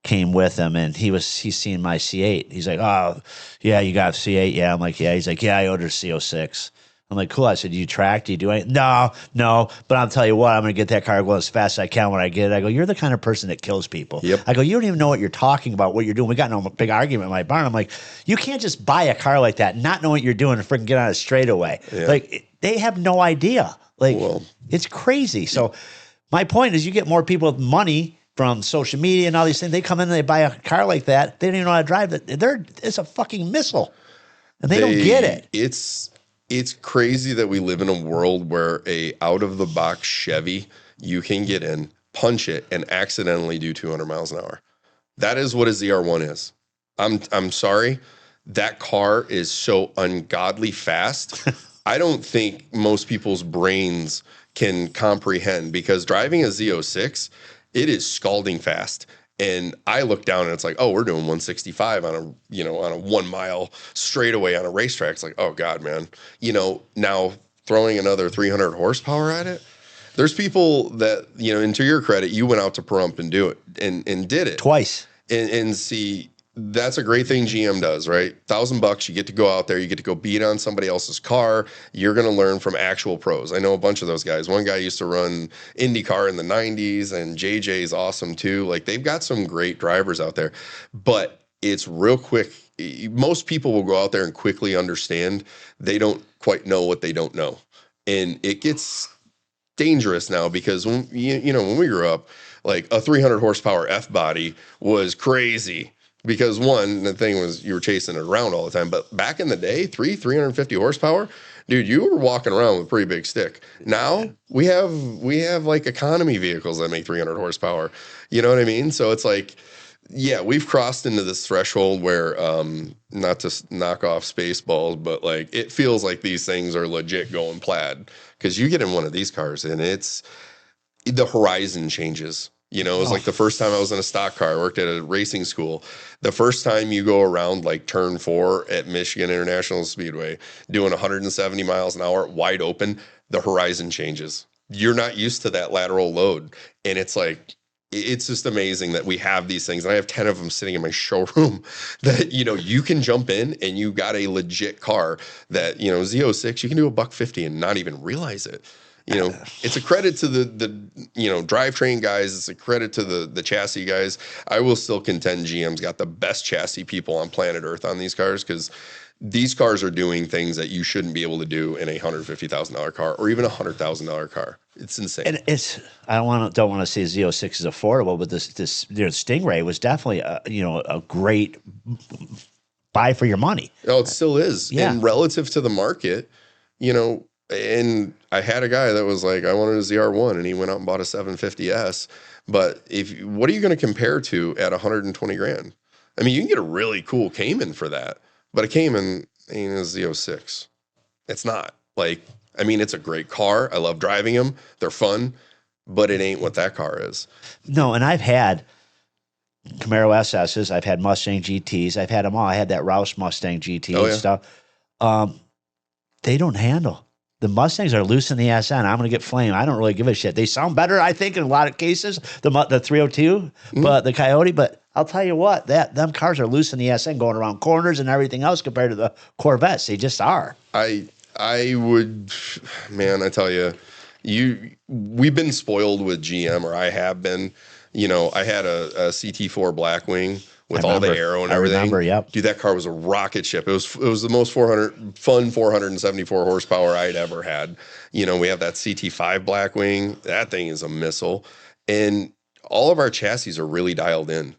Speaker 1: came with him, and he's seen my C8. He's like, oh, yeah, you got a C8? Yeah. I'm like, yeah. He's like, yeah, I ordered a C06. I'm like, cool. I said, do you track? Do you do anything? No. But I'll tell you what, I'm going to get that car going as fast as I can when I get it. I go, you're the kind of person that kills people.
Speaker 2: Yep.
Speaker 1: I go, you don't even know what you're talking about, what you're doing. We got no big argument in my barn. I'm like, you can't just buy a car like that, not know what you're doing, and freaking get on a straightaway. Yeah. Like, they have no idea. Like, it's crazy. So my point is, you get more people with money from social media and all these things. They come in and they buy a car like that. They don't even know how to drive it. It's a fucking missile. And they don't get it.
Speaker 2: It's crazy that we live in a world where a out-of-the-box Chevy, you can get in, punch it, and accidentally do 200 miles an hour. That is what a ZR1 is. I'm sorry. That car is so ungodly fast. I don't think most people's brains can comprehend, because driving a Z06, it is scalding fast. And I look down and it's like, oh, we're doing 165 on a 1 mile straightaway on a racetrack. It's like, oh God, man. Now throwing another 300 horsepower at it. There's people that, and to your credit, you went out to Pahrump and do it and did it
Speaker 1: twice.
Speaker 2: And see, that's a great thing GM does, right? $1,000, you get to go out there, you get to go beat on somebody else's car. You're going to learn from actual pros. I know a bunch of those guys. One guy used to run IndyCar in the 90s, and JJ is awesome too. Like, they've got some great drivers out there, but it's real quick. Most people will go out there and quickly understand they don't quite know what they don't know. And it gets dangerous now, because when when we grew up, like a 300 horsepower F body was crazy. Because one, the thing was you were chasing it around all the time. But back in the day, 350 horsepower, dude, you were walking around with a pretty big stick. Now we have like economy vehicles that make 300 horsepower. You know what I mean? So it's like, yeah, we've crossed into this threshold where, not to knock off Spaceballs, but like, it feels like these things are legit going plaid. Because you get in one of these cars and the horizon changes. It was like the first time I was in a stock car. I worked at a racing school. The first time you go around like turn 4 at Michigan International Speedway, doing 170 miles an hour, wide open, the horizon changes. You're not used to that lateral load. And it's like, it's just amazing that we have these things. And I have 10 of them sitting in my showroom that, you can jump in and you got a legit car that, Z06, you can do $150 and not even realize it. It's a credit to the drivetrain guys. It's a credit to the chassis guys. I will still contend GM's got the best chassis people on planet Earth on these cars, because these cars are doing things that you shouldn't be able to do in a $150,000 car or even a $100,000 car. It's insane.
Speaker 1: And I don't want to say Z06 is affordable, but this Stingray was definitely a great buy for your money.
Speaker 2: Oh, it still is.
Speaker 1: Yeah.
Speaker 2: And relative to the market, and I had a guy that was like, I wanted a ZR1, and he went out and bought a 750S. But what are you going to compare to at 120 grand? I mean, you can get a really cool Cayman for that, but a Cayman ain't a Z06. It's not. It's a great car. I love driving them. They're fun, but it ain't what that car is.
Speaker 1: No, and I've had Camaro SSs. I've had Mustang GTs. I've had them all. I had that Roush Mustang GT and stuff. They don't handle. The Mustangs are loose in the SN. I'm going to get flamed. I don't really give a shit. They sound better, I think, in a lot of cases, the 302, but the Coyote. But I'll tell you what, them cars are loose in the SN going around corners and everything else compared to the Corvettes. They just are.
Speaker 2: I would, man, I tell you, we've been spoiled with GM, or I have been. I had a CT4 Blackwing with all the aero and everything.
Speaker 1: I remember, yep.
Speaker 2: Dude, that car was a rocket ship. It was the most 474 horsepower I'd ever had. We have that CT5 Blackwing. That thing is a missile. And all of our chassis are really dialed in.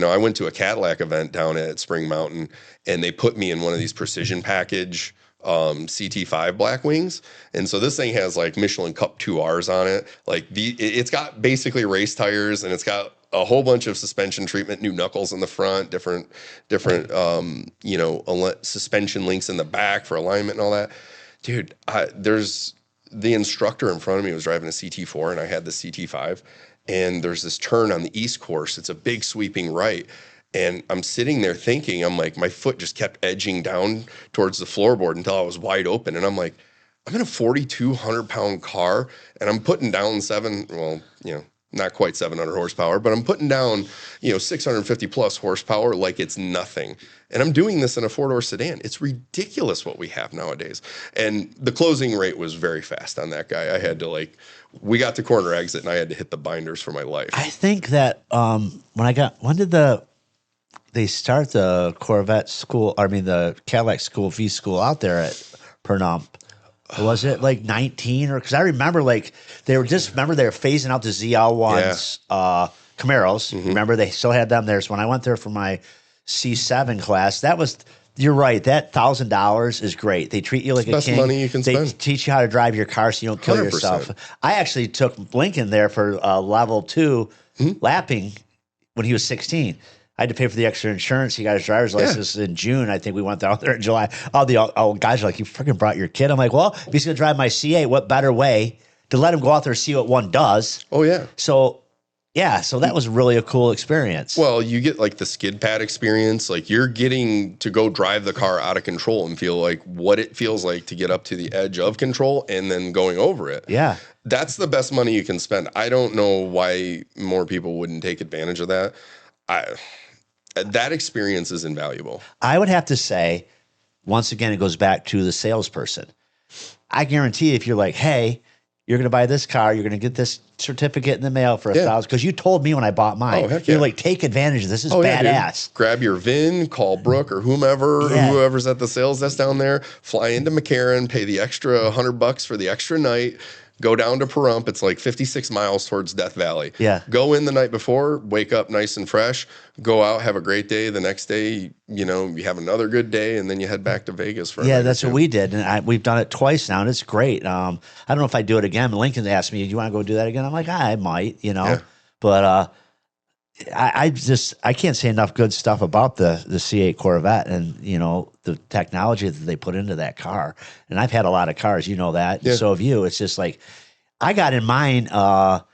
Speaker 2: I went to a Cadillac event down at Spring Mountain, and they put me in one of these precision package CT5 Blackwings. And so this thing has like Michelin Cup 2Rs on it. It's got basically race tires, and it's got a whole bunch of suspension treatment, new knuckles in the front, different suspension links in the back for alignment and all that. Dude, there's the instructor in front of me was driving a CT4, and I had the CT5, and there's this turn on the East course. It's a big sweeping right. And I'm sitting there thinking, I'm like, my foot just kept edging down towards the floorboard until I was wide open. And I'm like, I'm in a 4,200 pound car, and I'm putting down not quite 700 horsepower, but I'm putting down, 650 plus horsepower like it's nothing. And I'm doing this in a 4-door sedan. It's ridiculous what we have nowadays. And the closing rate was very fast on that guy. I had to we got to corner exit, and I had to hit the binders for my life.
Speaker 1: I think that when did they start the Corvette school, the Cadillac school, V school out there at Pernamp? Was it 19 or because I remember they were phasing out the ZL1s, Camaros.
Speaker 2: Mm-hmm.
Speaker 1: Remember they still had them there. So when I went there for my C7 class, you're right. That $1,000 is great. They treat you like a king.
Speaker 2: Best money you can spend.
Speaker 1: They teach you how to drive your car so you don't kill
Speaker 2: 100%.
Speaker 1: yourself. I actually took Lincoln there for level 2 lapping when he was 16. I had to pay for the extra insurance. He got his driver's license in June. I think we went down there in July. All the old guys are like, you freaking brought your kid. I'm like, well, if he's going to drive my C8, what better way to let him go out there and see what one does?
Speaker 2: Oh, yeah.
Speaker 1: So that was really a cool experience.
Speaker 2: Well, you get the skid pad experience. You're getting to go drive the car out of control and feel like what it feels like to get up to the edge of control and then going over it.
Speaker 1: Yeah.
Speaker 2: That's the best money you can spend. I don't know why more people wouldn't take advantage of that. That experience is invaluable.
Speaker 1: I would have to say, once again, it goes back to the salesperson. I guarantee if you're like, hey, you're going to buy this car, you're going to get this certificate in the mail for $1,000. Because you told me when I bought mine, you're like, take advantage of this. This is badass.
Speaker 2: Dude. Grab your VIN, call Brooke or whoever's at the sales desk down there, fly into McCarran, pay the extra $100 for the extra night. Go down to Pahrump. It's 56 miles towards Death Valley.
Speaker 1: Yeah.
Speaker 2: Go in the night before, wake up nice and fresh, go out, have a great day. The next day, you have another good day, and then you head back to Vegas for a night
Speaker 1: that's
Speaker 2: or two.
Speaker 1: what we did. And we've done it twice now, and it's great. I don't know if I do it again. Lincoln asked me, do you want to go do that again? I'm like, I might, But I can't say enough good stuff about the C8 Corvette and, the technology that they put into that car. And I've had a lot of cars, that. Yeah. So have you. It's just I got in mine, not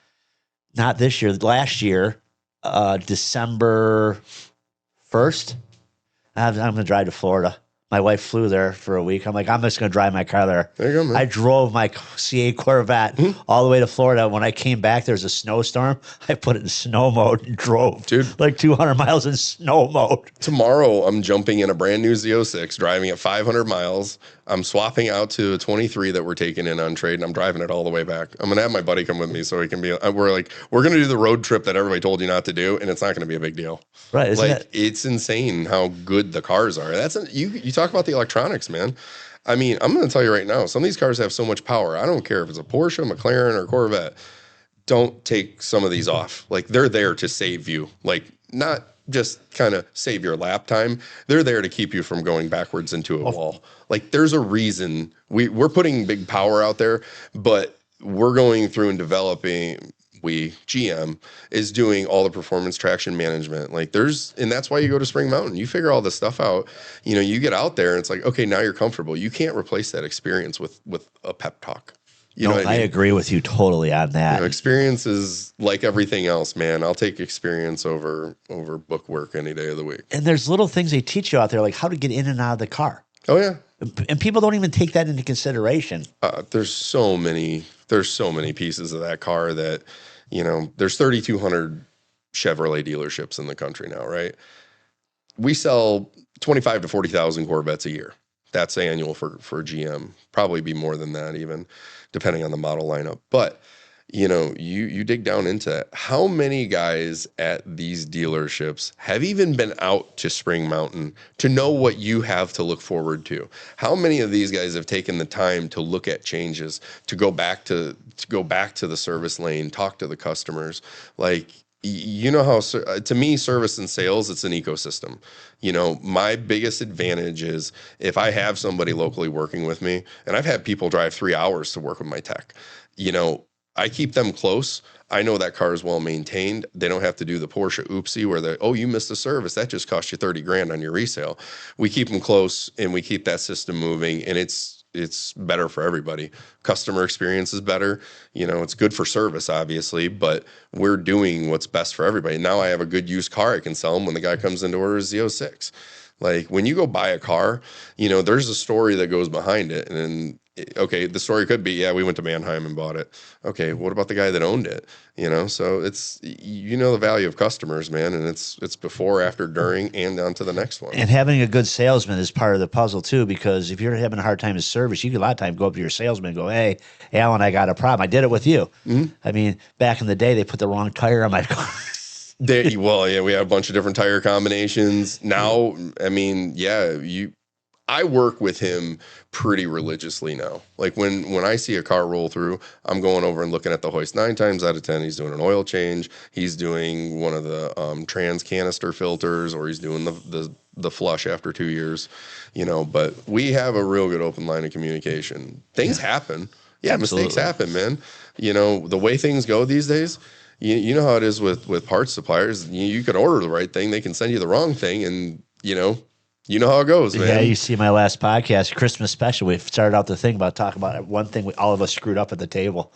Speaker 1: this year, last year, December 1st. I'm going to drive to Florida. My wife flew there for a week. I'm like, I'm just going to drive my car there.
Speaker 2: There you go, man.
Speaker 1: I drove my C8 Corvette all the way to Florida. When I came back, there was a snowstorm. I put it in snow mode and drove 200 miles in snow mode.
Speaker 2: Tomorrow, I'm jumping in a brand new Z06, driving at 500 miles. I'm swapping out to a 23 that we're taking in on trade, and I'm driving it all the way back. I'm going to have my buddy come with me so he can be, we're going to do the road trip that everybody told you not to do, and it's not going to be a big deal.
Speaker 1: Right.
Speaker 2: It's insane how good the cars are. You talk about the electronics, man. I mean, I'm going to tell you right now, some of these cars have so much power. I don't care if it's a Porsche, McLaren, or Corvette. Don't take some of these off. Like, they're there to save you. Like, not just kind of save your lap time. They're there to keep you from going backwards into a wall. Like, there's a reason we're putting big power out there, but we're going through and developing. GM is doing all the performance traction management. Like, and that's why you go to Spring Mountain. You figure all this stuff out. You know, you get out there and it's like, okay, now you're comfortable. You can't replace that experience with a pep talk. You know what I mean?
Speaker 1: agree with you totally on that.
Speaker 2: You know, experience is like everything else, man. I'll take experience over book work any day of the week.
Speaker 1: And there's little things they teach you out there, like how to get in and out of the car.
Speaker 2: Oh yeah.
Speaker 1: And people don't even take that into consideration.
Speaker 2: There's so many pieces of that car that, you know, there's 3,200 Chevrolet dealerships in the country now, right? We sell 25 to 40,000 Corvettes a year. That's annual for GM. Probably be more than that even, depending on the model lineup. But, you know, you dig down into that. How many guys at these dealerships have even been out to Spring Mountain to know what you have to look forward to? How many of these guys have taken the time to look at changes, to go back to the service lane, talk to the customers? Like, you know how, to me, service and sales, it's an ecosystem. You know, my biggest advantage is if I have somebody locally working with me, and I've had people drive 3 hours to work with my tech, you know, I keep them close. I know that car is well maintained. They don't have to do the Porsche oopsie where you missed a service. That just cost you 30 grand on your resale. We keep them close and we keep that system moving, and it's better for everybody. Customer experience is better. You know, it's good for service, obviously, but we're doing what's best for everybody. Now I have a good used car I can sell them when the guy comes in to order his Z06. Like, when you go buy a car, you know, there's a story that goes behind it. And okay, the story could be, yeah, we went to Mannheim and bought it. Okay, what about the guy that owned it? You know, so it's, you know, the value of customers, man, and it's before, after, during, and on to the next one.
Speaker 1: And having a good salesman is part of the puzzle too, because if you're having a hard time with service, you can a lot of time go up to your salesman and go, "Hey, Alan, I got a problem. I did it with you." Mm-hmm. I mean, back in the day, they put the wrong tire on my car.
Speaker 2: Well, yeah, we have a bunch of different tire combinations now. I mean, yeah, I work with him pretty religiously now. Like, when I see a car roll through, I'm going over and looking at the hoist. 9 times out of 10, he's doing an oil change. He's doing one of the trans canister filters, or he's doing the flush after 2 years. You know, but we have a real good open line of communication. Things happen. Yeah, absolutely. Mistakes happen, man. You know, the way things go these days. You know how it is with parts suppliers. You could order the right thing, they can send you the wrong thing, and you know how it goes, man.
Speaker 1: Yeah, you see my last podcast, Christmas special. We started out the thing about talking about one thing all of us screwed up at the table.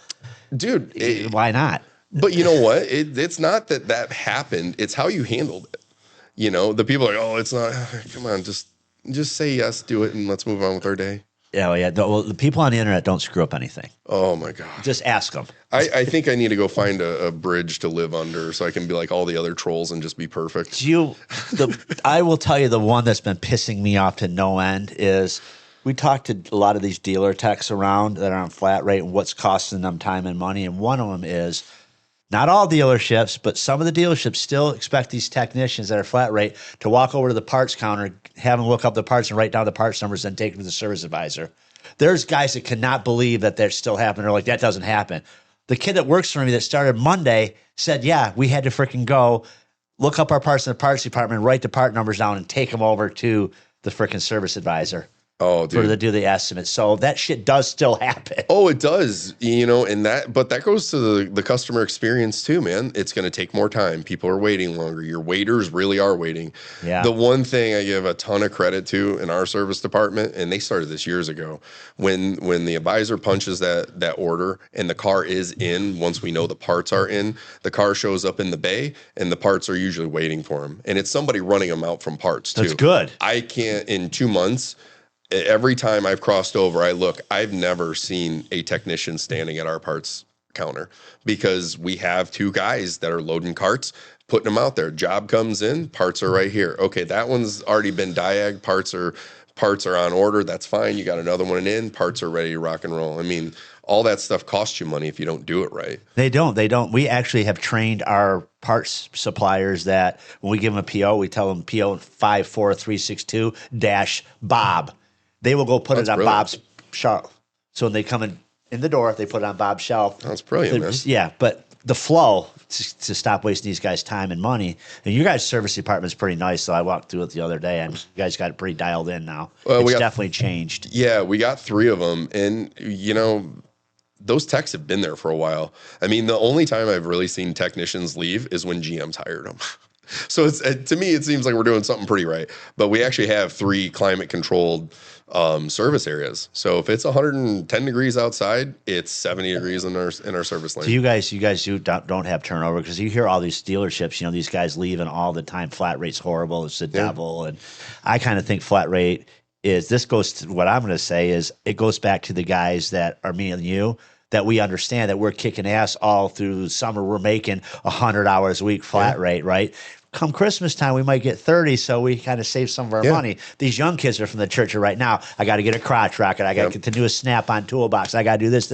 Speaker 2: Dude,
Speaker 1: why not?
Speaker 2: But you know what? It's not that happened. It's how you handled it. You know, the people are like, "Oh, it's not. Come on, just say yes, do it, and let's move on with our day."
Speaker 1: Yeah, well, yeah. Well, the people on the internet don't screw up anything.
Speaker 2: Oh my God!
Speaker 1: Just ask them.
Speaker 2: I think I need to go find a bridge to live under so I can be like all the other trolls and just be perfect.
Speaker 1: I will tell you, the one that's been pissing me off to no end is we talked to a lot of these dealer techs around that are on flat rate and what's costing them time and money. And one of them is, not all dealerships, but some of the dealerships still expect these technicians that are flat rate to walk over to the parts counter, have them look up the parts and write down the parts numbers, and take them to the service advisor. There's guys that cannot believe that they're still happening. They're like, that doesn't happen. The kid that works for me that started Monday said, yeah, we had to freaking go look up our parts in the parts department, write the part numbers down, and take them over to the freaking service advisor. Oh, dude. To do the estimate. So that shit does still happen.
Speaker 2: Oh, it does. You know, but that goes to the customer experience too, man. It's going to take more time. People are waiting longer. Your waiters really are waiting. Yeah. The one thing I give a ton of credit to in our service department, and they started this years ago, when the advisor punches that order and the car is in, once we know the parts are in, the car shows up in the bay and the parts are usually waiting for him. And it's somebody running them out from parts too.
Speaker 1: That's good.
Speaker 2: I can't, in 2 months, every time I've crossed over, I've never seen a technician standing at our parts counter, because we have 2 guys that are loading carts, putting them out there. Job comes in, parts are right here. Okay, that one's already been diag, parts are on order. That's fine. You got another one in, parts are ready to rock and roll. I mean, all that stuff costs you money if you don't do it right.
Speaker 1: They don't. We actually have trained our parts suppliers that when we give them a PO, we tell them PO 54362 Bob. They will go put
Speaker 2: That's
Speaker 1: it on
Speaker 2: brilliant.
Speaker 1: Bob's shelf. So when they come in the door, they put it on Bob's shelf.
Speaker 2: That's brilliant, man.
Speaker 1: Yeah, but the flow to stop wasting these guys' time and money. And your guys' service department is pretty nice. So I walked through it the other day, and you guys got it pretty dialed in now. It's definitely changed.
Speaker 2: Yeah, we got 3 of them, and those techs have been there for a while. I mean, the only time I've really seen technicians leave is when GM's hired them. So it's to me, it seems like we're doing something pretty right. But we actually have 3 climate controlled service areas. So if it's 110 degrees outside, it's 70 degrees in our service lane.
Speaker 1: So you guys don't have turnover, because you hear all these dealerships, these guys leaving all the time. Flat rate's horrible. It's the devil. And I kind of think flat rate this goes to what I'm going to say is it goes back to the guys that are me and you, that we understand that we're kicking ass all through the summer. We're making 100 hours a week flat rate, right? Come Christmas time, we might get 30, so we kind of save some of our money. These young kids are from the church right now. I got to get a crotch rocket. I got to get the newest snap-on toolbox. I got to do this.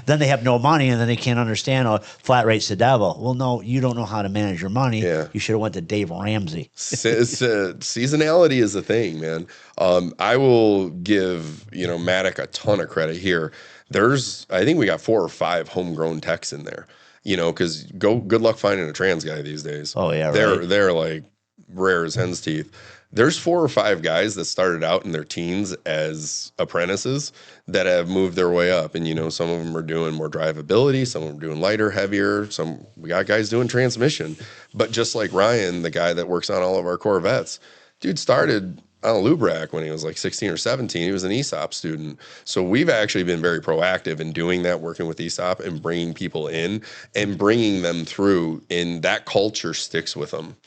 Speaker 1: Then they have no money, and then they can't understand, flat rate's the devil. Well, no, you don't know how to manage your money.
Speaker 2: Yeah.
Speaker 1: You should have went to Dave Ramsey.
Speaker 2: Seasonality is the thing, man. I will give, Matick a ton of credit here. I think we got 4 or 5 homegrown techs in there. Because good luck finding a trans guy these days.
Speaker 1: Oh yeah,
Speaker 2: they're like rare as hen's teeth. There's 4 or 5 guys that started out in their teens as apprentices that have moved their way up, and some of them are doing more drivability, some of them are doing lighter, heavier. We got guys doing transmission, but just like Ryan, the guy that works on all of our Corvettes, dude started on a lube rack when he was like 16 or 17. He was an ESOP student. So we've actually been very proactive in doing that, working with ESOP and bringing people in and bringing them through, and that culture sticks with them.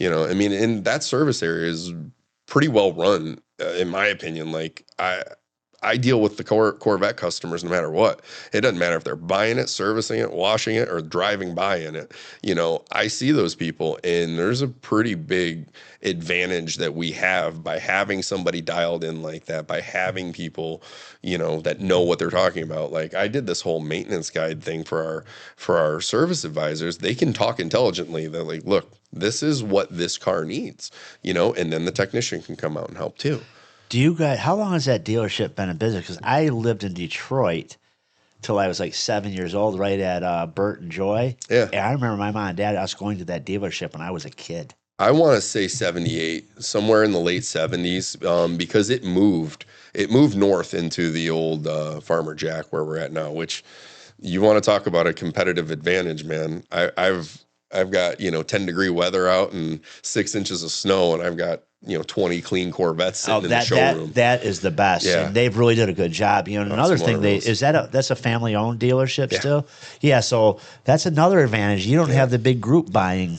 Speaker 2: And that service area is pretty well run, in my opinion. Like I deal with the Corvette customers no matter what. It doesn't matter if they're buying it, servicing it, washing it, or driving by in it. I see those people, and there's a pretty big advantage that we have by having somebody dialed in like that, by having people, that know what they're talking about. Like I did this whole maintenance guide thing for our service advisors. They can talk intelligently. They're like, look, this is what this car needs, and then the technician can come out and help too.
Speaker 1: How long has that dealership been in business? Because I lived in Detroit till I was like 7 years old, right at Bert and Joy.
Speaker 2: Yeah.
Speaker 1: And I remember my mom and dad, us going to that dealership when I was a kid.
Speaker 2: I want to say 78, somewhere in the late 70s, because it moved north into the old Farmer Jack where we're at now, which you want to talk about a competitive advantage, man. I've got, 10-degree weather out and 6 inches of snow, and I've got 20 clean Corvettes sitting in the showroom.
Speaker 1: That is the best.
Speaker 2: Yeah.
Speaker 1: And they've really did a good job. And another thing, that's a family owned dealership still? Yeah, so that's another advantage. You don't have the big group buying.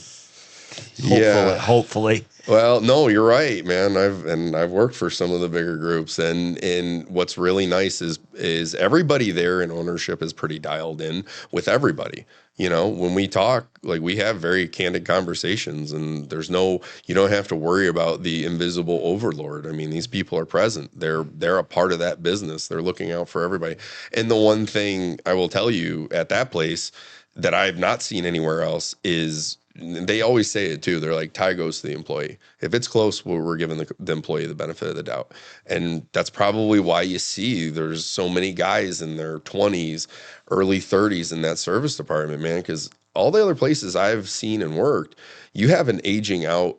Speaker 1: Hopefully.
Speaker 2: Well, no, you're right, man. I've worked for some of the bigger groups, and what's really nice is everybody there in ownership is pretty dialed in with everybody. When we talk, like we have very candid conversations, and you don't have to worry about the invisible overlord. I mean, these people are present. They're a part of that business. They're looking out for everybody. And the one thing I will tell you at that place that I've not seen anywhere else is, they always say it too. They're like, tie goes to the employee. If it's close, we're giving the employee the benefit of the doubt. And that's probably why you see there's so many guys in their 20s, early 30s in that service department, man, because all the other places I've seen and worked, you have an aging out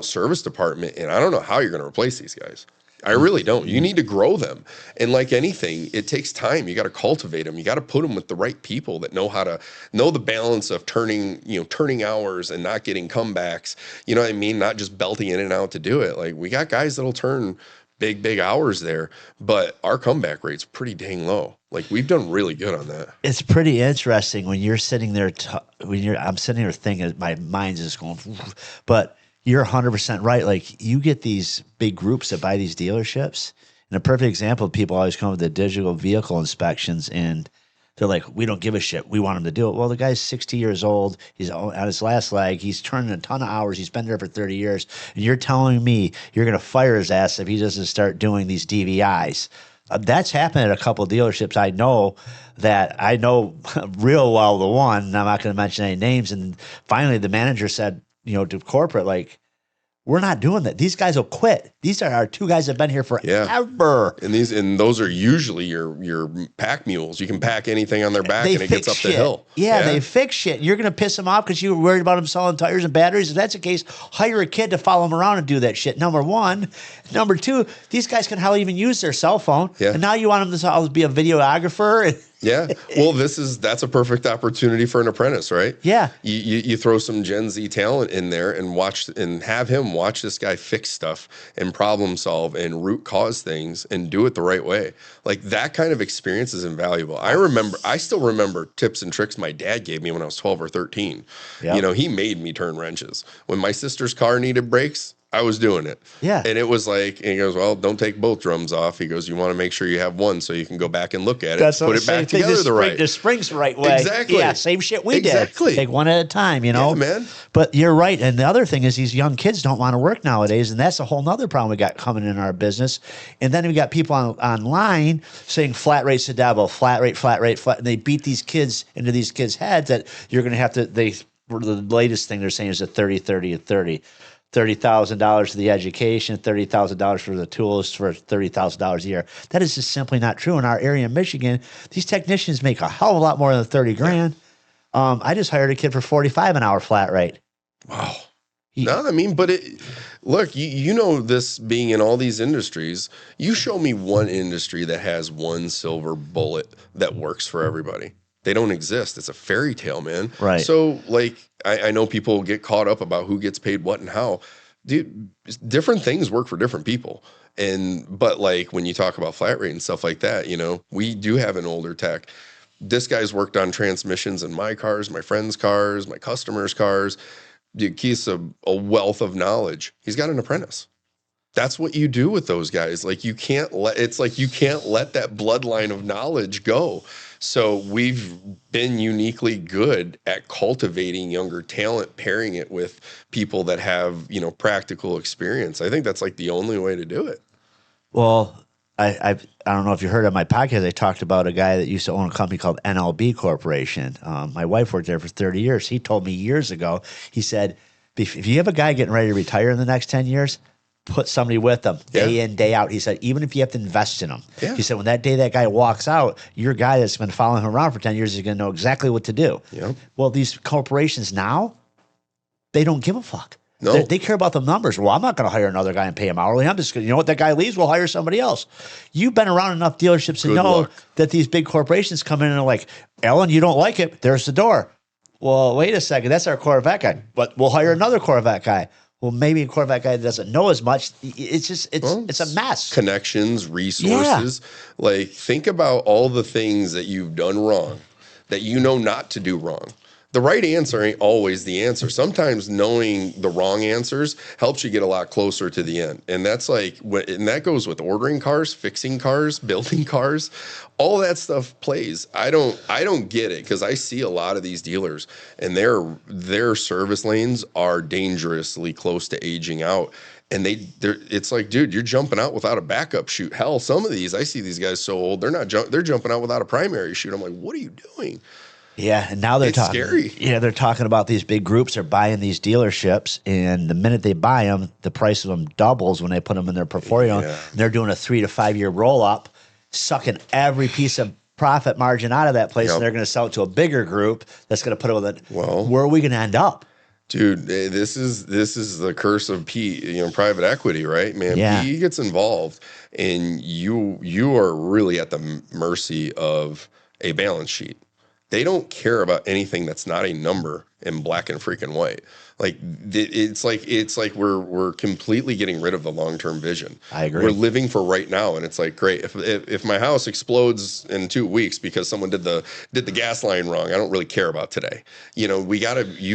Speaker 2: service department, and I don't know how you're going to replace these guys. I really don't. You need to grow them. And like anything, it takes time. You got to cultivate them. You got to put them with the right people that know the balance of turning hours and not getting comebacks. You know what I mean? Not just belting in and out to do it. Like we got guys that'll turn big hours there, but our comeback rate's pretty dang low. Like we've done really good on that.
Speaker 1: It's pretty interesting when you're sitting there, I'm sitting there thinking, my mind's just going, but you're 100% right. Like you get these big groups that buy these dealerships, and a perfect example of people always come with the digital vehicle inspections, and they're like, we don't give a shit. We want him to do it. Well, the guy's 60 years old. He's on his last leg. He's turning a ton of hours. He's been there for 30 years. And you're telling me you're going to fire his ass if he doesn't start doing these DVIs. That's happened at a couple of dealerships. I know real well the one. And I'm not going to mention any names. And finally, the manager said, to corporate, like, we're not doing that. These guys will quit. These are our two guys that have been here
Speaker 2: Yeah.
Speaker 1: forever.
Speaker 2: And those are usually your pack mules. You can pack anything on their back
Speaker 1: They
Speaker 2: and it gets
Speaker 1: fix
Speaker 2: up the
Speaker 1: shit.
Speaker 2: hill.
Speaker 1: Yeah, they fix shit. You're going to piss them off because you were worried about them selling tires and batteries. If that's the case, hire a kid to follow them around and do that shit. Number one. Number two, these guys can hardly even use their cell phone.
Speaker 2: Yeah.
Speaker 1: And now you want them to always be a videographer.
Speaker 2: Yeah. Well, that's a perfect opportunity for an apprentice, right?
Speaker 1: Yeah.
Speaker 2: You throw some Gen Z talent in there and have him watch this guy fix stuff and problem solve and root cause things and do it the right way. Like that kind of experience is invaluable. I still remember tips and tricks my dad gave me when I was 12 or 13.
Speaker 1: Yep.
Speaker 2: He made me turn wrenches. When my sister's car needed brakes, I was doing it.
Speaker 1: Yeah.
Speaker 2: And it was like, and he goes, well, don't take both drums off. He goes, you want to make sure you have one so you can go back and look at it, put it back together
Speaker 1: the spring's the right way.
Speaker 2: Exactly.
Speaker 1: Yeah, same shit we did.
Speaker 2: Exactly.
Speaker 1: Take one at a time,
Speaker 2: Yeah, man.
Speaker 1: But you're right. And the other thing is these young kids don't want to work nowadays. And that's a whole nother problem we got coming in our business. And then we got people online saying flat rate's the devil, flat rate. And they beat these kids into these kids' heads that you're going to have to, the latest thing they're saying is a 30, 30, and 30. $30,000 for the education, $30,000 for the tools for $30,000 a year. That is just simply not true in our area in Michigan. These technicians make a hell of a lot more than 30 grand. I just hired a kid for 45 an hour flat rate.
Speaker 2: Wow. No, I mean, but look, you know this being in all these industries, you show me one industry that has one silver bullet that works for everybody. They don't exist. It's a fairy tale, man.
Speaker 1: Right.
Speaker 2: So, like, I know people get caught up about who gets paid what and how. Dude, different things work for different people. But like when you talk about flat rate and stuff like that, we do have an older tech. This guy's worked on transmissions in my cars, my friends' cars, my customers' cars. Dude, he's a wealth of knowledge. He's got an apprentice. That's what you do with those guys. Like you can't let that bloodline of knowledge go. So we've been uniquely good at cultivating younger talent, pairing it with people that have, practical experience. I think that's like the only way to do it.
Speaker 1: Well, I don't know if you heard on my podcast, I talked about a guy that used to own a company called NLB Corporation. My wife worked there for 30 years. He told me years ago, he said, if you have a guy getting ready to retire in the next 10 years, put somebody with them day in, day out. He said, even if you have to invest in them. Yeah. He said, when that day that guy walks out, your guy that's been following him around for 10 years is going to know exactly what to do.
Speaker 2: Yep.
Speaker 1: Well, these corporations now, they don't give a fuck.
Speaker 2: No.
Speaker 1: They care about the numbers. Well, I'm not going to hire another guy and pay him hourly. I'm just going to, that guy leaves, we'll hire somebody else. You've been around enough dealerships to know that these big corporations come in and are like, Ellen, you don't like it. There's the door. Well, wait a second. That's our Corvette guy. But we'll hire another Corvette guy. Well, maybe a Corvette guy that doesn't know as much. It's just, it's a mess.
Speaker 2: Connections, resources. Yeah. Like, think about all the things that you've done wrong, that you know not to do wrong. The right answer ain't always the answer. Sometimes knowing the wrong answers helps you get a lot closer to the end. And that's and that goes with ordering cars, fixing cars, building cars. All that stuff plays. I don't get it because I see a lot of these dealers and their service lanes are dangerously close to aging out. And it's like, dude, you're jumping out without a backup chute. Hell, some of these, I see these guys so old, they're jumping out without a primary chute. I'm like, what are you doing?
Speaker 1: Yeah, and now they're talking.
Speaker 2: Scary.
Speaker 1: Yeah, they're talking about these big groups are buying these dealerships, and the minute they buy them, the price of them doubles when they put them in their portfolio. Yeah. And they're doing a 3 to 5 year roll up, sucking every piece of profit margin out of that place, and they're going to sell it to a bigger group that's going to put it with it. Well, where are we going to end up?
Speaker 2: Dude, this is the curse of private equity, right, man?
Speaker 1: Yeah.
Speaker 2: PE gets involved, and you are really at the mercy of a balance sheet. They don't care about anything that's not a number in black and freaking white. Like it's like we're completely getting rid of the long-term vision.
Speaker 1: I agree.
Speaker 2: We're living for right now, and it's like, great. If my house explodes in 2 weeks because someone did the gas line wrong, I don't really care about today. You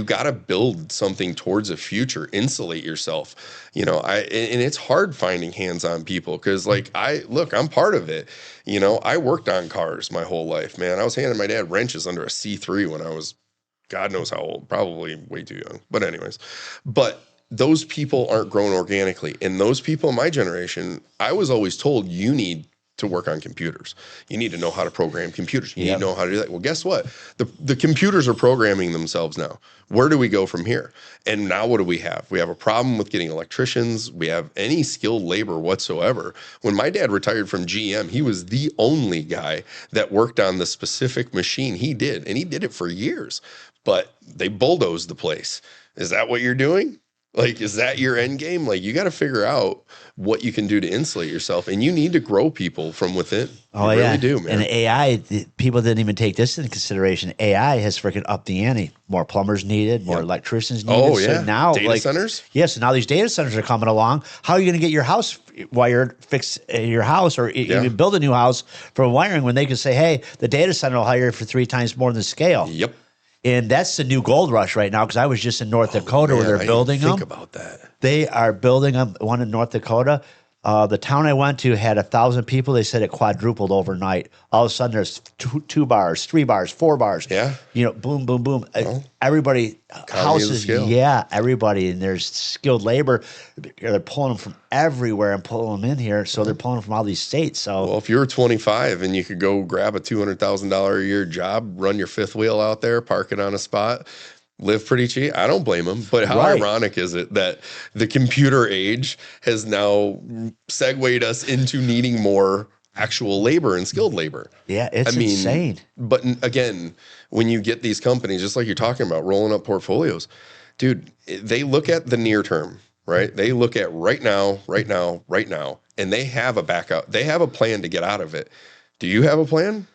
Speaker 2: gotta build something towards a future, insulate yourself. And it's hard finding hands-on people because I'm part of it. I worked on cars my whole life, man. I was handing my dad wrenches under a C3 when I was God knows how old, probably way too young. But anyways, those people aren't grown organically. And those people in my generation, I was always told you need to work on computers. You need to know how to program computers. You need
Speaker 1: Yep.
Speaker 2: to know how to do that. Well, guess what? The computers are programming themselves now. Where do we go from here? And now what do we have? We have a problem with getting electricians. We have any skilled labor whatsoever. When my dad retired from GM, he was the only guy that worked on the specific machine he did, and he did it for years. But they bulldozed the place. Is that what you're doing? Like, is that your end game? Like, you got to figure out what you can do to insulate yourself, and you need to grow people from within.
Speaker 1: Oh,
Speaker 2: you
Speaker 1: yeah.
Speaker 2: really do, man.
Speaker 1: And AI, people didn't even take this into consideration. AI has freaking upped the ante. More plumbers needed, more electricians needed.
Speaker 2: Oh, yeah.
Speaker 1: So now,
Speaker 2: Data centers?
Speaker 1: Yes, so now these data centers are coming along. How are you going to get your house wired, fix your house, or even build a new house from wiring when they can say, hey, the data center will hire you for 3 times more than scale?
Speaker 2: Yep.
Speaker 1: And that's the new gold rush right now, because I was just in North Dakota where they're building them.
Speaker 2: Think about that.
Speaker 1: They are building them, one in North Dakota. The town I went to had 1,000 people. They said it quadrupled overnight. All of a sudden, there's 2 bars, 3 bars, 4 bars.
Speaker 2: Yeah.
Speaker 1: You know, boom, boom, boom. Everybody, houses, everybody. And there's skilled labor. They're pulling them from everywhere and pulling them in here. So they're pulling them from all these states. So,
Speaker 2: Well, if you were 25 and you could go grab a $200,000 a year job, run your fifth wheel out there, park it on a spot, live pretty cheap, I don't blame them. But how ironic is it that the computer age has now segued us into needing more actual labor and skilled labor?
Speaker 1: yeah, it's insane.
Speaker 2: But again, when you get these companies, just like you're talking about, rolling up portfolios, dude, they look at the near term, right? They look at right now, and they have a backup. They have a plan to get out of it. Do you have a plan?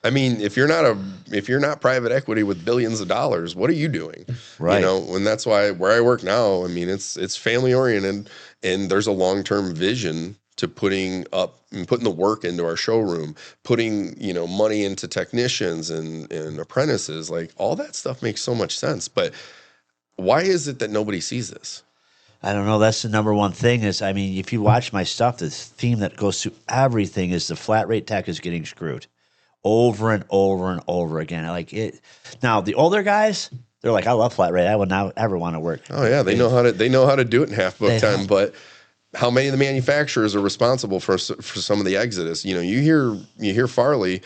Speaker 2: I mean, if you're not private equity with billions of dollars, what are you doing?
Speaker 1: Right.
Speaker 2: You know, and that's why where I work now, I mean, it's family oriented, and there's a long-term vision to putting the work into our showroom, putting, you know, money into technicians and apprentices. Like, all that stuff makes so much sense. But why is it that nobody sees this?
Speaker 1: I don't know. That's the number one thing is, I mean, if you watch my stuff, the theme that goes through everything is the flat rate tech is getting screwed over and over and over again. Like it. Now, the older guys, they're like, I love flat rate. I would not ever want to work.
Speaker 2: Oh yeah, they know how to do it in half book time. But how many of the manufacturers are responsible for some of the exodus? You know, you hear Farley,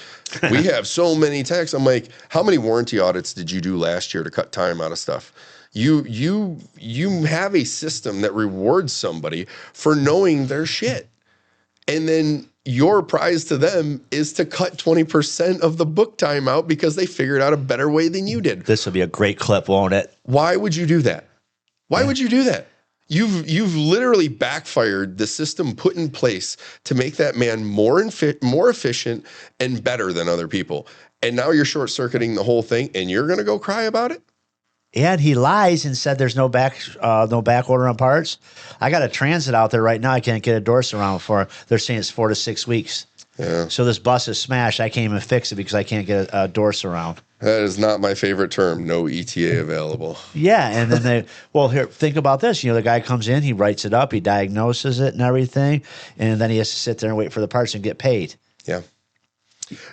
Speaker 2: we have so many techs. I'm like, how many warranty audits did you do last year to cut time out of stuff? You have a system that rewards somebody for knowing their shit, and then your prize to them is to cut 20% of the book time out because they figured out a better way than you did.
Speaker 1: This will be a great clip, won't it?
Speaker 2: Why would you do that? Why would you do that? You've literally backfired the system put in place to make that man more efficient and better than other people. And now you're short-circuiting the whole thing, and you're going to go cry about it?
Speaker 1: And he lies and said there's no back order on parts. I got a Transit out there right now. I can't get a door surround for. They're saying it's 4 to 6 weeks. Yeah. So this bus is smashed. I can't even fix it because I can't get a door surround.
Speaker 2: That is not my favorite term. No ETA available.
Speaker 1: Yeah, and then here, think about this. You know, the guy comes in, he writes it up, he diagnoses it and everything, and then he has to sit there and wait for the parts and get paid.
Speaker 2: Yeah.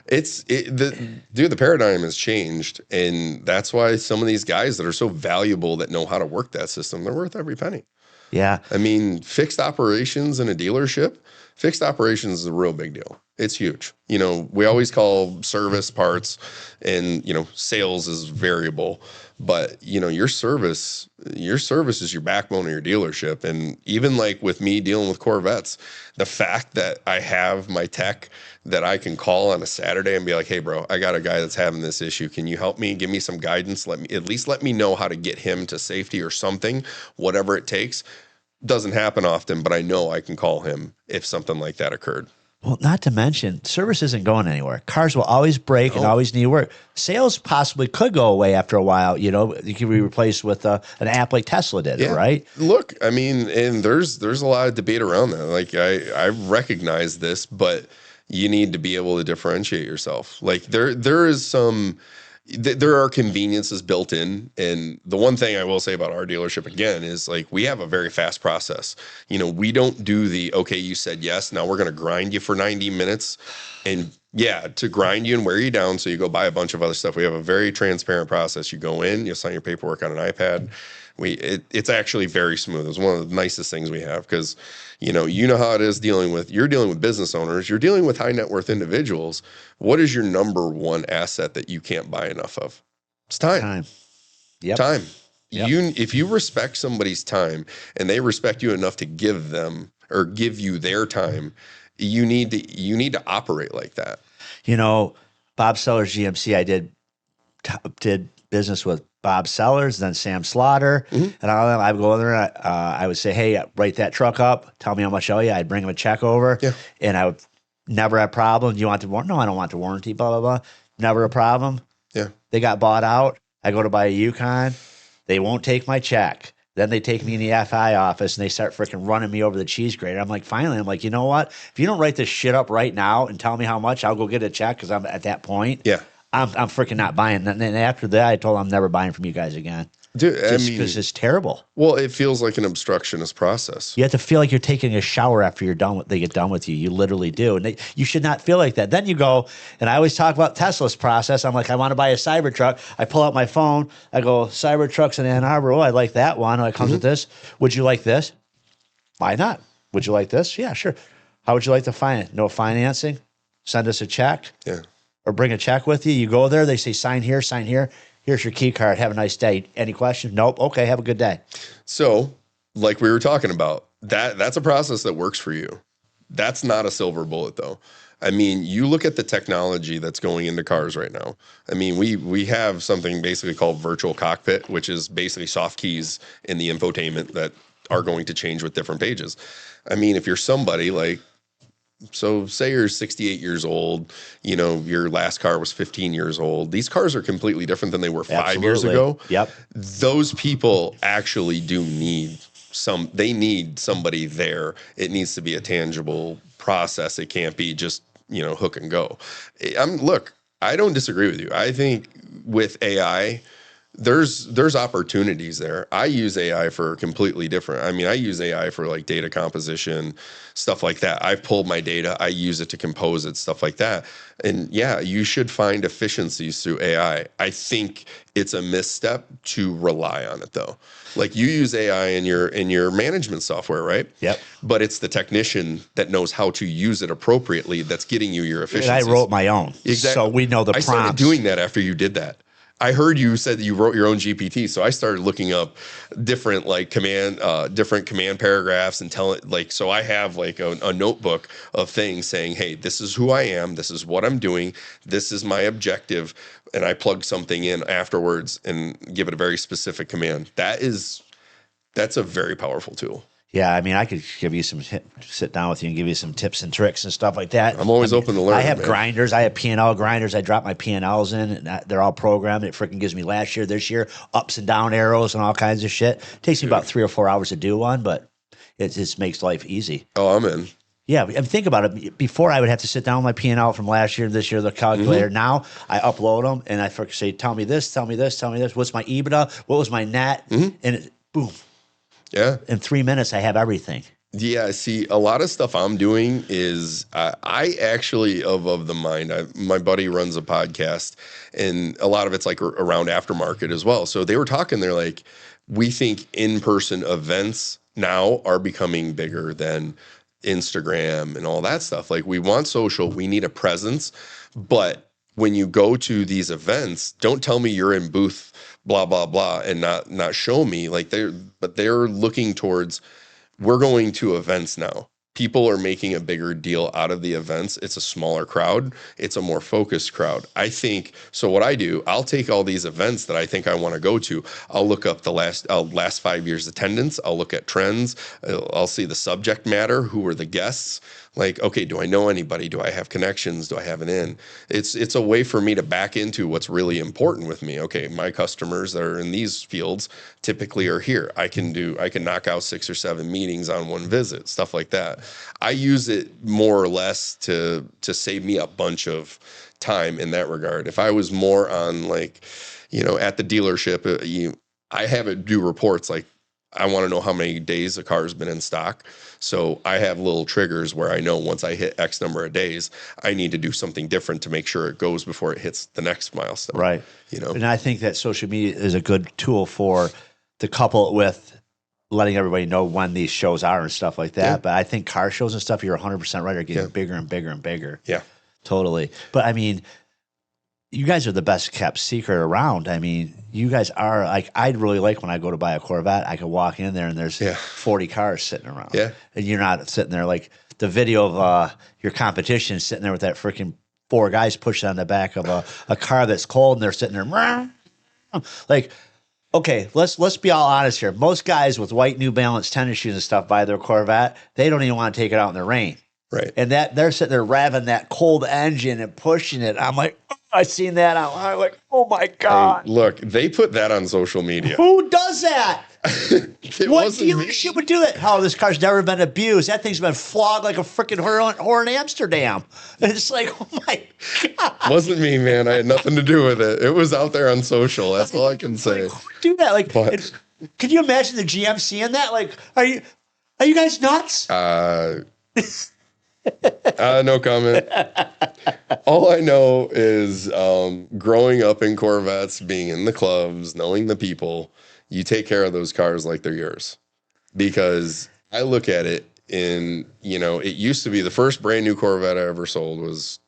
Speaker 2: The paradigm has changed, and that's why some of these guys that are so valuable that know how to work that system, they're worth every penny.
Speaker 1: Yeah.
Speaker 2: I mean, fixed operations in a dealership, fixed operations is a real big deal. It's huge. You know, we always call service parts and, you know, sales is variable, but you know, your service is your backbone of your dealership. And even like with me dealing with Corvettes, the fact that I have my tech that I can call on a Saturday and be like, hey bro, I got a guy that's having this issue. Can you help me? Give me some guidance. At least let me know how to get him to safety or something, whatever it takes. Doesn't happen often, but I know I can call him if something like that occurred.
Speaker 1: Well, not to mention, service isn't going anywhere. Cars will always break and always need work. Sales possibly could go away after a while. You know, it could be replaced with an app like Tesla did, right?
Speaker 2: Look, I mean, and there's a lot of debate around that. Like, I recognize this, but you need to be able to differentiate yourself. Like, there are conveniences built in. And the one thing I will say about our dealership, again, is like, we have a very fast process. You know, we don't do okay, you said yes, now we're going to grind you for 90 minutes and Yeah, to grind you and wear you down so you go buy a bunch of other stuff. We have a very transparent process. You go in, you sign your paperwork on an iPad. It's actually very smooth. It's one of the nicest things we have because, you know how it is you're dealing with business owners, you're dealing with high net worth individuals. What is your number one asset that you can't buy enough of? It's time.
Speaker 1: Time. Yep.
Speaker 2: Time.
Speaker 1: Yep.
Speaker 2: If you respect somebody's time and they respect you enough to give them or give you their time, you need to operate like that.
Speaker 1: Bob Sellers GMC, I did business with Bob Sellers, then Sam Slaughter, and all them. I would go there and I would say, hey, write that truck up. Tell me how much I owe you. I'd bring him a check over, and I would never have problems. You want the warranty? No, I don't want the warranty, blah, blah, blah. Never a problem.
Speaker 2: Yeah.
Speaker 1: They got bought out. I go to buy a Yukon. They won't take my check. Then they take me in the FI office and they start freaking running me over the cheese grater. I'm like, finally, you know what? If you don't write this shit up right now and tell me how much, I'll go get a check because I'm at that point.
Speaker 2: Yeah.
Speaker 1: I'm freaking not buying. And then after that, I told them I'm never buying from you guys again.
Speaker 2: Dude,
Speaker 1: because it's terrible.
Speaker 2: Well, it feels like an obstructionist process.
Speaker 1: You have to feel like you're taking a shower after they get done with you. You literally do. And you should not feel like that. Then you go, and I always talk about Tesla's process. I'm like, I want to buy a Cybertruck. I pull out my phone. I go, Cybertruck's in Ann Arbor. Oh, I like that one. Oh, it comes with this. Would you like this? Why not? Would you like this? Yeah, sure. How would you like to finance? No financing? Send us a check?
Speaker 2: Yeah.
Speaker 1: Or bring a check with you. You go there. They say, sign here, sign here. Here's your key card. Have a nice day. Any questions? Nope. Okay. Have a good day.
Speaker 2: So, like we were talking about, that's a process that works for you. That's not a silver bullet, though. I mean, you look at the technology that's going into cars right now. I mean, we have something basically called virtual cockpit, which is basically soft keys in the infotainment that are going to change with different pages. I mean, if you're somebody like, so say you're 68 years old, your last car was 15 years old. These cars are completely different than they were 5 years ago.
Speaker 1: Yep.
Speaker 2: Those people actually do need they need somebody there. It needs to be a tangible process. It can't be just, hook and go. Look, I don't disagree with you. I think with AI, there's opportunities there. I use AI for completely different. I mean, I use AI for like data composition, stuff like that. I've pulled my data, I use it to compose it, stuff like that. And yeah, you should find efficiencies through AI. I think it's a misstep to rely on it though. Like you use AI in your management software, right?
Speaker 1: Yep.
Speaker 2: But it's the technician that knows how to use it appropriately that's getting you your efficiencies.
Speaker 1: And I wrote my own.
Speaker 2: Exactly.
Speaker 1: So we know the prompts.
Speaker 2: I started doing that after you did that. I heard you said that you wrote your own GPT, so I started looking up different different command paragraphs and so I have like a notebook of things saying, hey, this is who I am, this is what I'm doing, this is my objective, and I plug something in afterwards and give it a very specific command. That's a very powerful tool.
Speaker 1: Yeah, I mean, I could give you sit down with you and give you some tips and tricks and stuff like that.
Speaker 2: I'm always open to learn.
Speaker 1: I have grinders. I have P&L grinders. I drop my P&Ls in, and they're all programmed. It freaking gives me last year, this year, ups and down arrows and all kinds of shit. It takes me about 3 or 4 hours to do one, but it just makes life easy.
Speaker 2: Oh, I'm in.
Speaker 1: Yeah, and think about it. Before, I would have to sit down with my P&L from last year, this year, the calculator. Now, I upload them, and I say, tell me this, tell me this, tell me this. What's my EBITDA? What was my net? And boom.
Speaker 2: Yeah.
Speaker 1: In 3 minutes, I have everything.
Speaker 2: Yeah, see, a lot of stuff I'm doing is I actually of the mind. My buddy runs a podcast, and a lot of it's like around aftermarket as well. So they were talking, they're like, we think in-person events now are becoming bigger than Instagram and all that stuff. Like we want social, we need a presence, but when you go to these events, don't tell me you're in booth blah blah blah and not show me. Like they're looking towards, we're going to events now. People are making a bigger deal out of the events. It's a smaller crowd. It's a more focused crowd. I think, so what I do, I'll take all these events that I think I want to go to. I'll look up the last 5 years attendance. I'll look at trends. I'll see the subject matter. Who are the guests? Like, okay, do I know anybody? Do I have connections? Do I have an in? It's a way for me to back into what's really important with me. Okay, my customers that are in these fields typically are here. I can knock out 6 or 7 meetings on one visit, stuff like that. I use it more or less to save me a bunch of time in that regard. If I was more on like, at the dealership, I have it do reports like, I want to know how many days a car's been in stock. So I have little triggers where I know once I hit X number of days, I need to do something different to make sure it goes before it hits the next milestone.
Speaker 1: Right.
Speaker 2: You know,
Speaker 1: And I think that social media is a good tool to couple it with letting everybody know when these shows are and stuff like that.
Speaker 2: Yeah.
Speaker 1: But I think car shows and stuff, you're 100% right, are getting bigger and bigger and bigger.
Speaker 2: Yeah.
Speaker 1: Totally. But I mean, you guys are the best kept secret around. I mean, you guys are like, I'd really like when I go to buy a Corvette, I could walk in there and there's 40 cars sitting around.
Speaker 2: Yeah.
Speaker 1: And you're not sitting there like the video of your competition sitting there with that freaking 4 guys pushing on the back of a car that's cold and they're sitting there. Like, okay, let's be all honest here. Most guys with white New Balance tennis shoes and stuff buy their Corvette, they don't even want to take it out in the rain.
Speaker 2: Right.
Speaker 1: And that they're sitting there revving that cold engine and pushing it. I'm like, I seen that. I'm like, oh my God.
Speaker 2: Hey, look, they put that on social media.
Speaker 1: Who does that? What
Speaker 2: wasn't me.
Speaker 1: dealership would do that? Oh, this car's never been abused. That thing's been flogged like a freaking whore in Amsterdam. And it's like, oh my God.
Speaker 2: Wasn't me, man. I had nothing to do with it. It was out there on social. That's all I can say.
Speaker 1: Like, who would do that? Like,
Speaker 2: But-
Speaker 1: could you imagine the GM seeing that? Like, are you guys nuts?
Speaker 2: No comment. All I know is growing up in Corvettes, being in the clubs, knowing the people, you take care of those cars like they're yours. Because I look at it in, it used to be the first brand new Corvette I ever sold was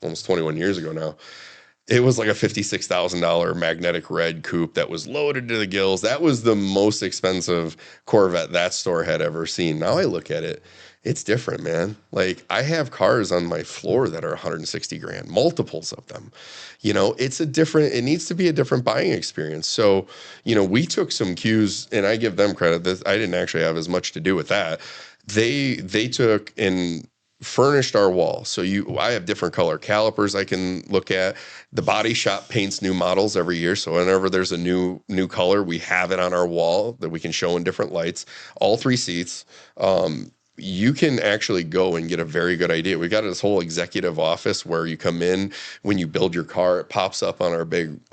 Speaker 2: almost 21 years ago now. It was like a $56,000 magnetic red coupe that was loaded to the gills. That was the most expensive Corvette that store had ever seen. Now I look at it, it's different, man. Like, I have cars on my floor that are 160 grand, multiples of them. It needs to be a different buying experience. So, we took some cues, and I give them credit. I didn't actually have as much to do with that. They took and furnished our wall. So I have different color calipers I can look at. The body shop paints new models every year. So whenever there's a new color, we have it on our wall that we can show in different lights. All 3 seats. You can actually go and get a very good idea. We got this whole executive office where you come in, when you build your car, it pops up on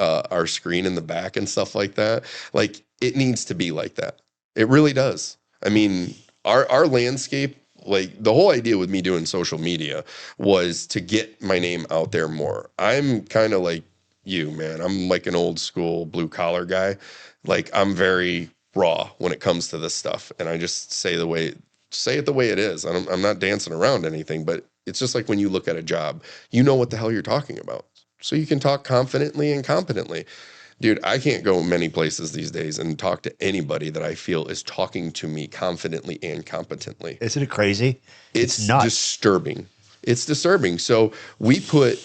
Speaker 2: our screen in the back and stuff like that. Like, it needs to be like that. It really does. I mean, our landscape, like, the whole idea with me doing social media was to get my name out there more. I'm kind of like you, man. I'm like an old school blue collar guy. Like, I'm very raw when it comes to this stuff. And I just say it the way it is. I'm not dancing around anything, but it's just like when you look at a job, you know what the hell you're talking about. So you can talk confidently and competently. Dude, I can't go many places these days and talk to anybody that I feel is talking to me confidently and competently.
Speaker 1: Isn't it crazy?
Speaker 2: It's
Speaker 1: nuts.
Speaker 2: disturbing. It's disturbing. So we put,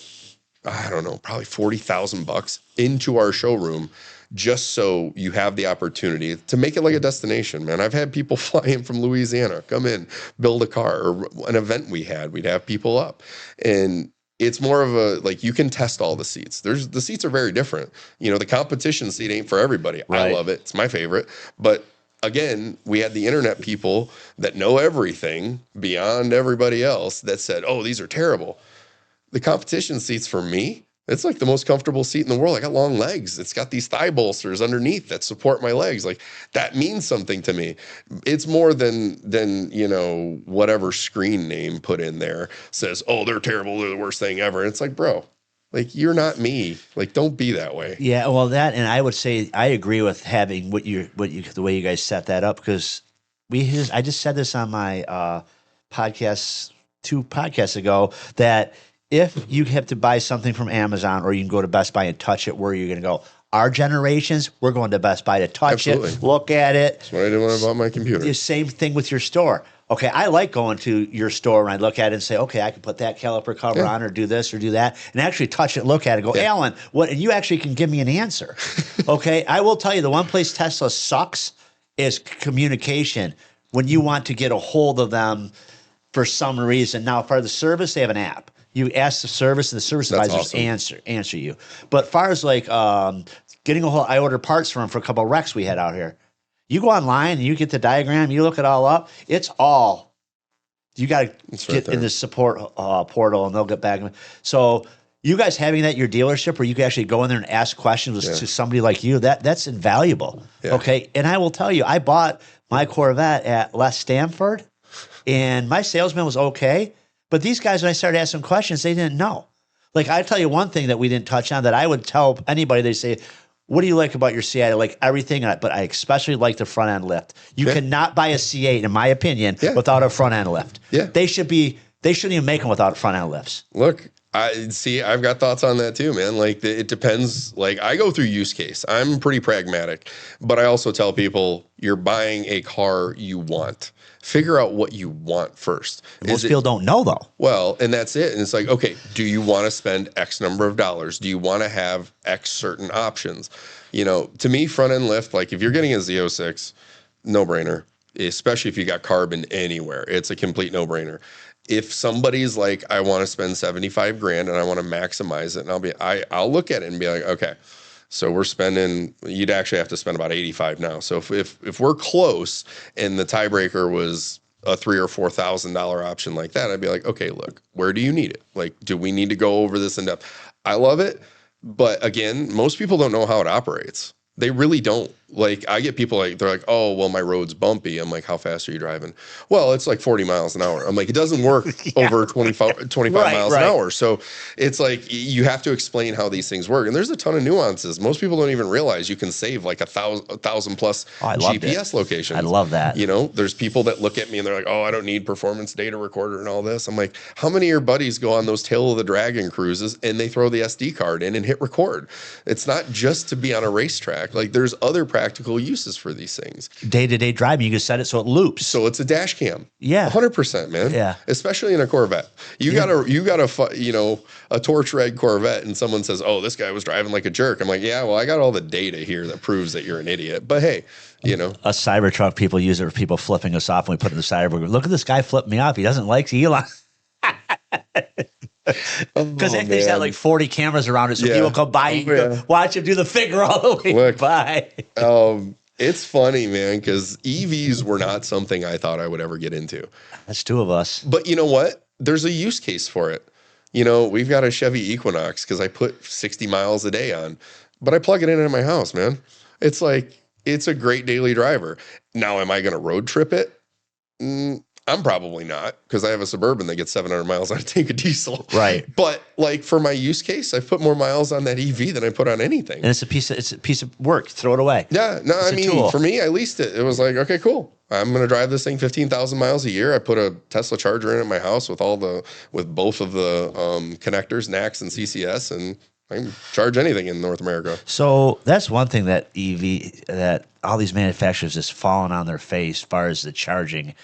Speaker 2: I don't know, probably $40,000 into our showroom just so you have the opportunity to make it like a destination, man. I've had people fly in from Louisiana, come in, build a car, or an event we'd have people up. And it's more of a, like, you can test all the seats. The seats are very different. The competition seat ain't for everybody.
Speaker 1: Right.
Speaker 2: I love it. It's my favorite. But again, we had the internet people that know everything beyond everybody else that said, oh, these are terrible. The competition seats for me, it's like the most comfortable seat in the world. I got long legs. It's got these thigh bolsters underneath that support my legs. Like, that means something to me. It's more than whatever screen name put in there says, oh, they're terrible. They're the worst thing ever. And it's like, bro, like, you're not me. Like, don't be that way.
Speaker 1: Yeah, well, and I would say I agree with having the way you guys set that up, because I just said this on my podcast 2 podcasts ago, that if you have to buy something from Amazon, or you can go to Best Buy and touch it, where are you going to go? Our generations, we're going to Best Buy to touch it, look at it.
Speaker 2: That's what I did when I bought my computer.
Speaker 1: The same thing with your store. Okay, I like going to your store and I look at it and say, okay, I can put that caliper cover on, or do this or do that, and actually touch it, look at it, go, Alan, what? And you actually can give me an answer. Okay, I will tell you, the one place Tesla sucks is communication. When you want to get a hold of them for some reason. Now, for the service, they have an app. You ask the service, and the service advisors answer you. But as far as like getting a hold, I ordered parts from them for a couple of wrecks we had out here. You go online and you get the diagram, you look it all up. It's all, you got to get in the support portal, and they'll get back. So you guys having that at your dealership where you can actually go in there and ask questions to somebody like you, that's invaluable.
Speaker 2: Yeah.
Speaker 1: Okay. And I will tell you, I bought my Corvette at Les Stamford and my salesman was okay. But these guys, when I started asking questions, they didn't know. Like, I tell you one thing that we didn't touch on that I would tell anybody, they say, what do you like about your C8? I like everything, but I especially like the front end lift. You cannot buy a C8, in my opinion, without a front end lift.
Speaker 2: Yeah.
Speaker 1: They shouldn't even make them without front end lifts.
Speaker 2: Look, I've got thoughts on that too, man. Like it depends. Like I go through use case. I'm pretty pragmatic, but I also tell people you're buying a car you want. Figure out what you want first.
Speaker 1: Most people don't know though.
Speaker 2: Well, and that's it. And it's like, okay, do you want to spend X number of dollars? Do you want to have X certain options? You know, to me, front end lift, like if you're getting a Z06, no brainer, especially if you got carbon anywhere, it's a complete no brainer. If somebody's like, I want to spend 75 grand and I want to maximize it, and I'll look at it and be like, okay, so we're spending, you'd actually have to spend about 85 now. So if we're close and the tiebreaker was a $3,000 or $4,000 option like that, I'd be like, okay, look, where do you need it? Like, do we need to go over this in depth? I love it. But again, most people don't know how it operates. They really don't. Like, I get people like, they're like, oh, well, my road's bumpy. I'm like, how fast are you driving? Well, it's like 40 miles an hour. I'm like, it doesn't work over 25 miles an hour. So it's like, you have to explain how these things work. And there's a ton of nuances. Most people don't even realize you can save like a thousand plus GPS locations.
Speaker 1: I love that.
Speaker 2: You know, there's people that look at me and they're like, oh, I don't need performance data recorder and all this. I'm like, how many of your buddies go on those Tail of the Dragon cruises and they throw the SD card in and hit record? It's not just to be on a racetrack. Like, there's other practical uses for these things.
Speaker 1: Day-to-day driving, you can set it so it loops.
Speaker 2: So it's a dash cam.
Speaker 1: Yeah.
Speaker 2: 100%, man.
Speaker 1: Yeah.
Speaker 2: Especially in a Corvette. You got a torch red Corvette and someone says, oh, this guy was driving like a jerk. I'm like, yeah, well, I got all the data here that proves that you're an idiot. But hey, you know.
Speaker 1: A Cybertruck, people use it for people flipping us off when we put it in the Cybertruck. Look at this guy flipping me off. He doesn't like Elon. Because he's got like 40 cameras around it, so people come by, you can go watch him do the finger all the way by.
Speaker 2: It's funny, man, because EVs were not something I thought I would ever get into.
Speaker 1: That's two of us.
Speaker 2: But you know what? There's a use case for it. You know, we've got a Chevy Equinox because I put 60 miles a day on, but I plug it in at my house, man. It's like, it's a great daily driver. Now, am I going to road trip it? I'm probably not, because I have a Suburban that gets 700 miles on a tank of diesel.
Speaker 1: Right.
Speaker 2: But like for my use case, I've put more miles on that EV than I put on anything.
Speaker 1: And it's a piece of work. Throw it away.
Speaker 2: Yeah. No, I mean, for me, I leased it. It was like, okay, cool. I'm going to drive this thing 15,000 miles a year. I put a Tesla charger in at my house with both of the connectors, NACS and CCS, and I can charge anything in North America.
Speaker 1: So that's one thing that all these manufacturers just falling on their face as far as the charging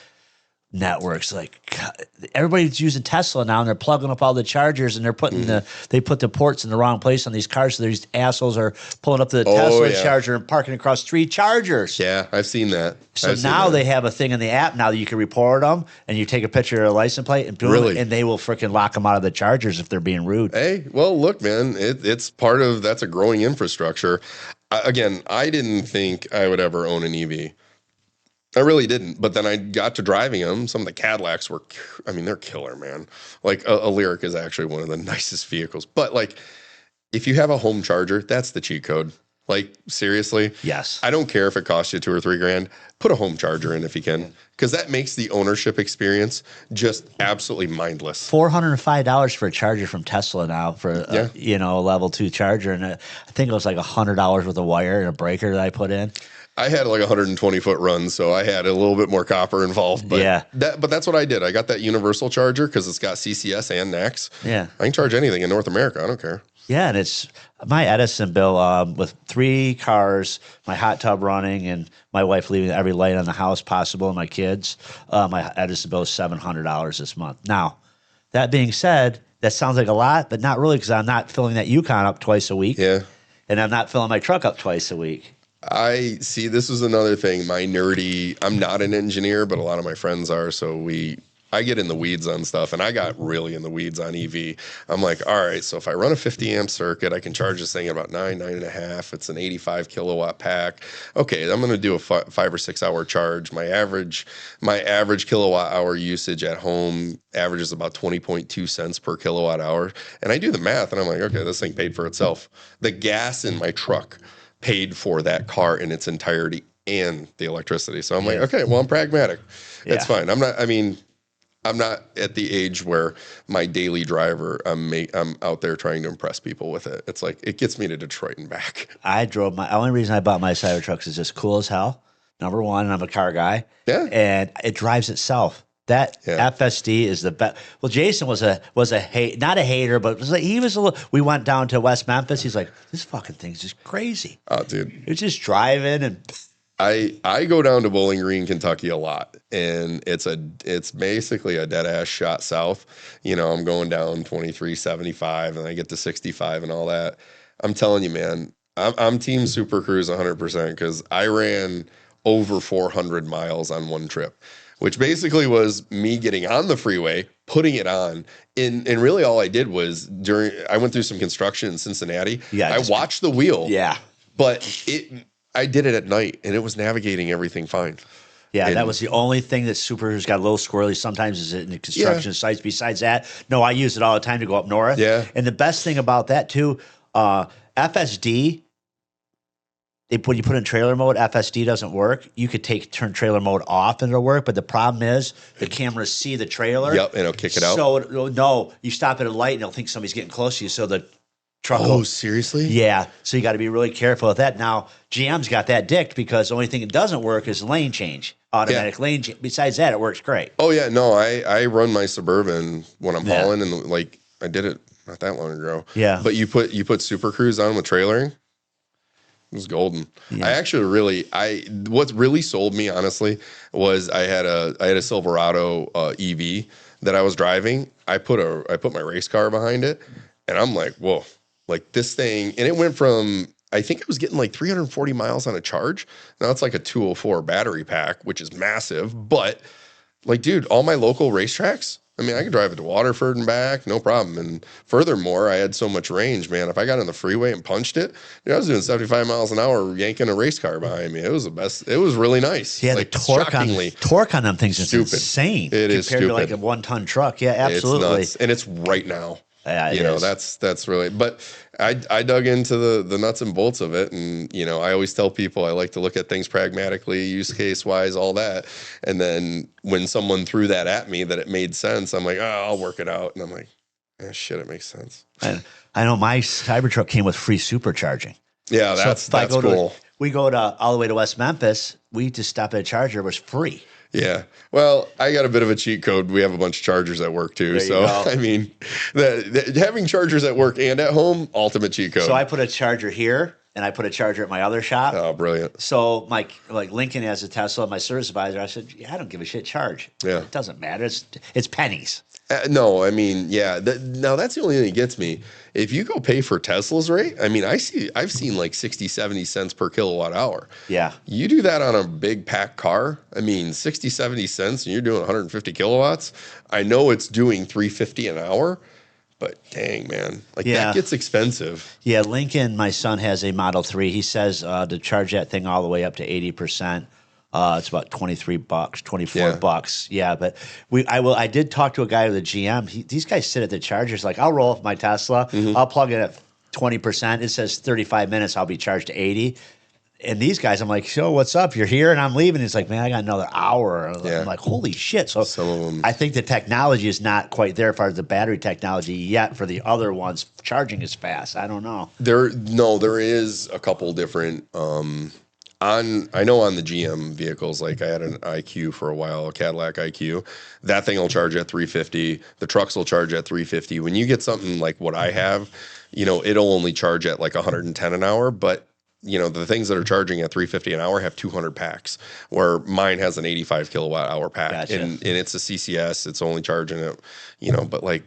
Speaker 1: networks. Like, God, everybody's using Tesla now and they're plugging up all the chargers and they're putting they put the ports in the wrong place on these cars, so these assholes are pulling up the Tesla charger and parking across 3 chargers.
Speaker 2: Yeah, I've seen that.
Speaker 1: So now they have a thing in the app now that you can report them and you take a picture of a license plate and boom, and they will freaking lock them out of the chargers if they're being rude.
Speaker 2: Hey, well, look, man, it's part of, that's a growing infrastructure. Again, I didn't think I would ever own an EV. I really didn't. But then I got to driving them. Some of the Cadillacs were, I mean, they're killer, man. Like a Lyriq is actually one of the nicest vehicles. But like, if you have a home charger, that's the cheat code. Like, seriously.
Speaker 1: Yes.
Speaker 2: I don't care if it costs you $2,000 or $3,000. Put a home charger in if you can, because that makes the ownership experience just absolutely mindless.
Speaker 1: $405 for a charger from Tesla now for a level 2 charger, and I think it was like $100 with a wire and a breaker that I put in.
Speaker 2: I had like a 120-foot run, so I had a little bit more copper involved. But but that's what I did. I got that universal charger because it's got CCS and NACS. Yeah. I can charge anything in North America. I don't care. Yeah, and it's my Edison bill with 3 cars, my hot tub running, and my wife leaving every light on the house possible, and my kids. My Edison bill is $700 this month. Now, that being said, that sounds like a lot, but not really, because I'm not filling that Yukon up twice a week. Yeah. And I'm not filling my truck up twice a week. I see. This is another thing. My nerdy, I'm not an engineer, but a lot of my friends are. So I get in the weeds on stuff, and I got really in the weeds on EV. I'm like, all right, so if I run a 50 amp circuit, I can charge this thing at about 9.5. It's an 85 kilowatt pack. Okay, I'm going to do a 5 or 6 hour charge. My average kilowatt hour usage at home averages about 20.2 cents per kilowatt hour. And I do the math, and I'm like, okay, this thing paid for itself. The gas in my truck paid for that car in its entirety and the electricity. So I'm like, okay, well, I'm pragmatic. It's fine. I'm not at the age where my daily driver, I'm out there trying to impress people with it. It's like, it gets me to Detroit and back.
Speaker 1: Only reason I bought my Cybertruck is just cool as hell. Number one, I'm a car guy.
Speaker 2: Yeah.
Speaker 1: And it drives itself. That FSD is the best. Well, Jason was not a hater, but he was a little. We went down to West Memphis. He's like, this fucking thing's just crazy.
Speaker 2: Oh, dude.
Speaker 1: It's just driving and.
Speaker 2: I go down to Bowling Green, Kentucky a lot, and it's basically a dead ass shot south. You know, I'm going down 2375 and I get to 65 and all that. I'm telling you, man, I'm team Super Cruise 100% because I ran over 400 miles on one trip, which basically was me getting on the freeway, putting it on, and really all I did was I went through some construction in Cincinnati.
Speaker 1: Yeah,
Speaker 2: I watched the wheel.
Speaker 1: Yeah,
Speaker 2: but I did it at night, and it was navigating everything fine.
Speaker 1: Yeah,
Speaker 2: and
Speaker 1: that was the only thing that Super's got a little squirrely sometimes is in the construction sites. Besides that, no, I use it all the time to go up north.
Speaker 2: Yeah.
Speaker 1: And the best thing about that, too, FSD, when you put in trailer mode, FSD doesn't work. You could turn trailer mode off and it'll work, but the problem is the cameras see the trailer.
Speaker 2: Yep, and it'll kick it out.
Speaker 1: So, no, you stop at a light and it'll think somebody's getting close to you, so the truck.
Speaker 2: Oh, seriously?
Speaker 1: Yeah. So you got to be really careful with that. Now, GM's got that dicked because the only thing that doesn't work is lane change, automatic lane change. Besides that, it works great.
Speaker 2: Oh, yeah. No, I run my Suburban when I'm hauling, and like I did it not that long ago.
Speaker 1: Yeah.
Speaker 2: But you put Super Cruise on with trailering, it was golden. Yeah. I actually what really sold me, honestly, was I had a Silverado EV that I was driving. I put my race car behind it, and I'm like, whoa. Like this thing, and it went from, I think I was getting like 340 miles on a charge. Now it's like a 204 battery pack, which is massive. But like, dude, all my local racetracks, I mean, I could drive it to Waterford and back, no problem. And furthermore, I had so much range, man. If I got on the freeway and punched it, I was doing 75 miles an hour yanking a race car behind me. It was the best. It was really nice.
Speaker 1: Yeah,
Speaker 2: like,
Speaker 1: the torque on them things is
Speaker 2: stupid.
Speaker 1: Insane.
Speaker 2: It is stupid.
Speaker 1: Compared to like a 1-ton truck. Yeah, absolutely.
Speaker 2: It's nuts. And it's right now.
Speaker 1: Yeah,
Speaker 2: you know, that's really, but I dug into the nuts and bolts of it. And, you know, I always tell people I like to look at things pragmatically, use case wise, all that. And then when someone threw that at me that it made sense, I'm like, oh, I'll work it out. And I'm like, shit, it makes sense.
Speaker 1: And I know my Cybertruck came with free supercharging.
Speaker 2: Yeah, that's cool.
Speaker 1: We go to all the way to West Memphis. We just stop at a charger. It was free.
Speaker 2: Yeah. Well, I got a bit of a cheat code. We have a bunch of chargers at work too. So, I mean, having chargers at work and at home, ultimate cheat code.
Speaker 1: So I put a charger here and I put a charger at my other shop.
Speaker 2: Oh, brilliant.
Speaker 1: So like Lincoln has a Tesla, my service advisor, I said, I don't give a shit, charge.
Speaker 2: Yeah.
Speaker 1: It doesn't matter. It's pennies.
Speaker 2: No, I mean, yeah. Now that's the only thing that gets me. If you go pay for Tesla's rate, I mean, I've seen like 60, 70 cents per kilowatt hour.
Speaker 1: Yeah.
Speaker 2: You do that on a big pack car, I mean, 60, 70 cents, and you're doing 150 kilowatts. I know it's doing 350 an hour, but dang, man, like that gets expensive.
Speaker 1: Yeah, Lincoln, my son has a Model 3. He says to charge that thing all the way up to 80%. It's about $23, $24. Yeah, but I did talk to a guy with a GM. These guys sit at the chargers. Like, I'll roll up my Tesla. Mm-hmm. I'll plug it at 20%. It says 35 minutes. I'll be charged to 80. And these guys, I'm like, so what's up? You're here and I'm leaving. It's like, man, I got another hour. I'm like, holy shit. So
Speaker 2: some of them,
Speaker 1: I think the technology is not quite there as far as the battery technology yet for the other ones. Charging is fast. I don't know.
Speaker 2: There is a couple different I know on the GM vehicles, like I had an IQ for a while, a Cadillac IQ. That thing will charge at 350. The trucks will charge at 350. When you get something like what I have, you know, it'll only charge at like 110 an hour. But, you know, the things that are charging at 350 an hour have 200 packs, where mine has an 85 kilowatt hour pack.
Speaker 1: Gotcha.
Speaker 2: And it's a CCS. It's only charging it, you know, but like,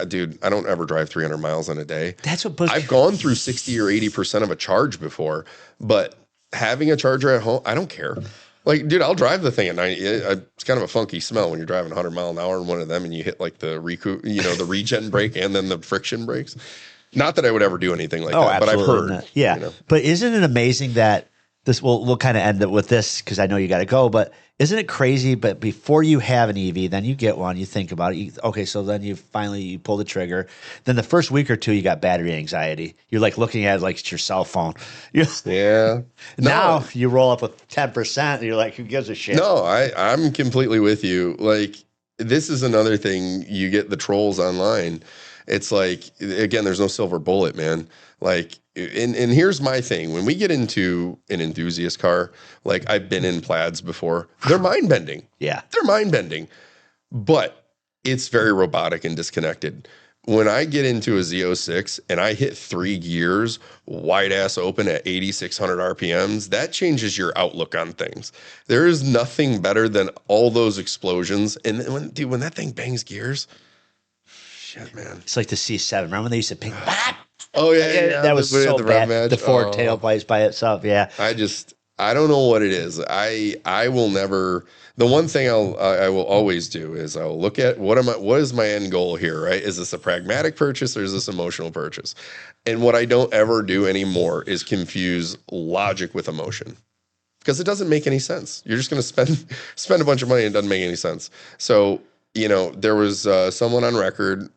Speaker 2: dude, I don't ever drive 300 miles in a day.
Speaker 1: That's what
Speaker 2: I've gone through 60 or 80% of a charge before, but having a charger at home, I don't care. Like, dude, I'll drive the thing at 90. It's kind of a funky smell when you're driving 100 mile an hour in one of them and you hit like the the regen brake and then the friction brakes. Not that I would ever do anything like that, but I've heard.
Speaker 1: Not. Yeah. But isn't it amazing that this, we'll kind of end it with this because I know you got to go, but isn't it crazy? But before you have an EV, then you get one, you think about it. Okay, so then you pull the trigger. Then the first week or two, you got battery anxiety. You're like looking at it like it's your cell phone.
Speaker 2: Yeah.
Speaker 1: Now you roll up with 10%, and you're like, who gives a shit?
Speaker 2: No, I'm completely with you. Like, this is another thing. You get the trolls online. It's like, again, there's no silver bullet, man. Like, and here's my thing. When we get into an enthusiast car, like I've been in plaids before, they're mind bending.
Speaker 1: Yeah.
Speaker 2: They're mind bending, but it's very robotic and disconnected. When I get into a Z06 and I hit 3 gears, wide ass open at 8,600 RPMs, that changes your outlook on things. There is nothing better than all those explosions. And when that thing bangs gears, shit, man.
Speaker 1: It's like the C7. Remember when they used to ping?
Speaker 2: Oh, yeah.
Speaker 1: That was so bad. The Ford tailpipes by itself. Yeah.
Speaker 2: I don't know what it is. I will never. The one thing I will always do is I'll look at what is my end goal here, right? Is this a pragmatic purchase or is this emotional purchase? And what I don't ever do anymore is confuse logic with emotion, because it doesn't make any sense. You're just going to spend a bunch of money and it doesn't make any sense. So, there was someone on record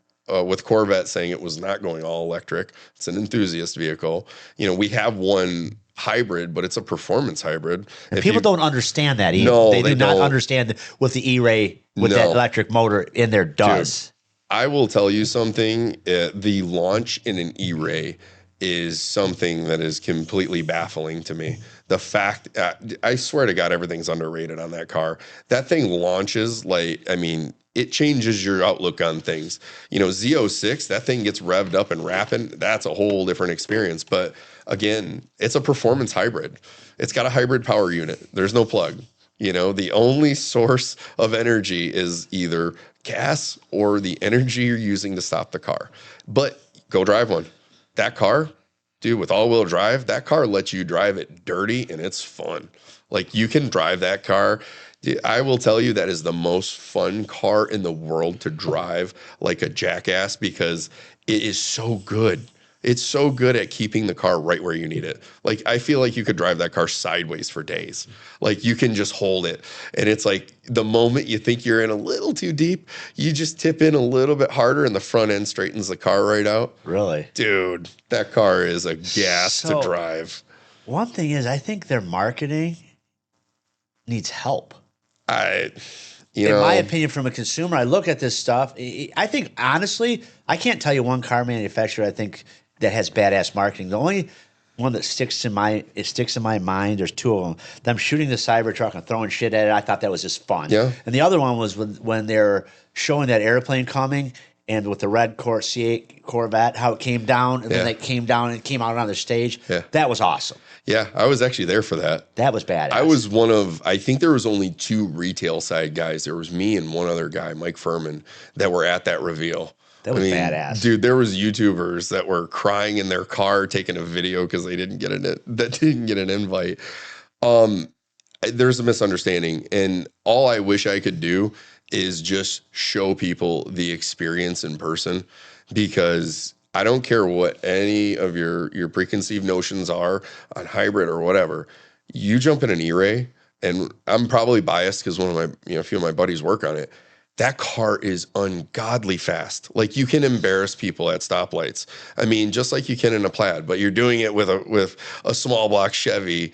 Speaker 2: with Corvette saying it was not going all electric. It's an enthusiast vehicle. We have one hybrid, but it's a performance hybrid.
Speaker 1: And people don't understand that either.
Speaker 2: No,
Speaker 1: they do not
Speaker 2: don't.
Speaker 1: understand what the E-Ray with that electric motor in there does.
Speaker 2: Dude, I will tell you something. The launch in an E-Ray is something that is completely baffling to me. The fact, I swear to God, everything's underrated on that car. That thing launches it changes your outlook on things. Z06, that thing gets revved up and rapping. That's a whole different experience. But again, it's a performance hybrid. It's got a hybrid power unit. There's no plug. The only source of energy is either gas or the energy you're using to stop the car. But go drive one. That car, dude, with all-wheel drive, that car lets you drive it dirty and it's fun. Like, you can drive that car. Dude, I will tell you that is the most fun car in the world to drive like a jackass, because it is so good. It's so good at keeping the car right where you need it. Like, I feel like you could drive that car sideways for days. Like, you can just hold it. And it's like the moment you think you're in a little too deep, you just tip in a little bit harder and the front end straightens the car right out.
Speaker 1: Really?
Speaker 2: Dude, that car is a gas to drive.
Speaker 1: One thing is, I think their marketing needs help. In my opinion, from a consumer, I look at this stuff. I think, honestly, I can't tell you one car manufacturer I think that has badass marketing. The only one that sticks in my mind, there's two of them. Them shooting the Cybertruck and throwing shit at it. I thought that was just fun.
Speaker 2: Yeah.
Speaker 1: And the other one was when they're showing that airplane coming, and with the red C8 Corvette, how it came down, and then it came down and came out on the stage.
Speaker 2: Yeah.
Speaker 1: That was awesome.
Speaker 2: Yeah, I was actually there for that.
Speaker 1: That was badass.
Speaker 2: I was I think there was only 2 retail side guys. There was me and one other guy, Mike Furman, that were at that reveal.
Speaker 1: That was badass.
Speaker 2: Dude, there was YouTubers that were crying in their car taking a video because they didn't get an invite. There's a misunderstanding, and all I wish I could do is just show people the experience in person, because I don't care what any of your preconceived notions are on hybrid or whatever. You jump in an E-Ray, and I'm probably biased because one of my, a few of my buddies work on it. That car is ungodly fast. Like, you can embarrass people at stoplights. I mean, just like you can in a Plaid, but you're doing it with a small block Chevy,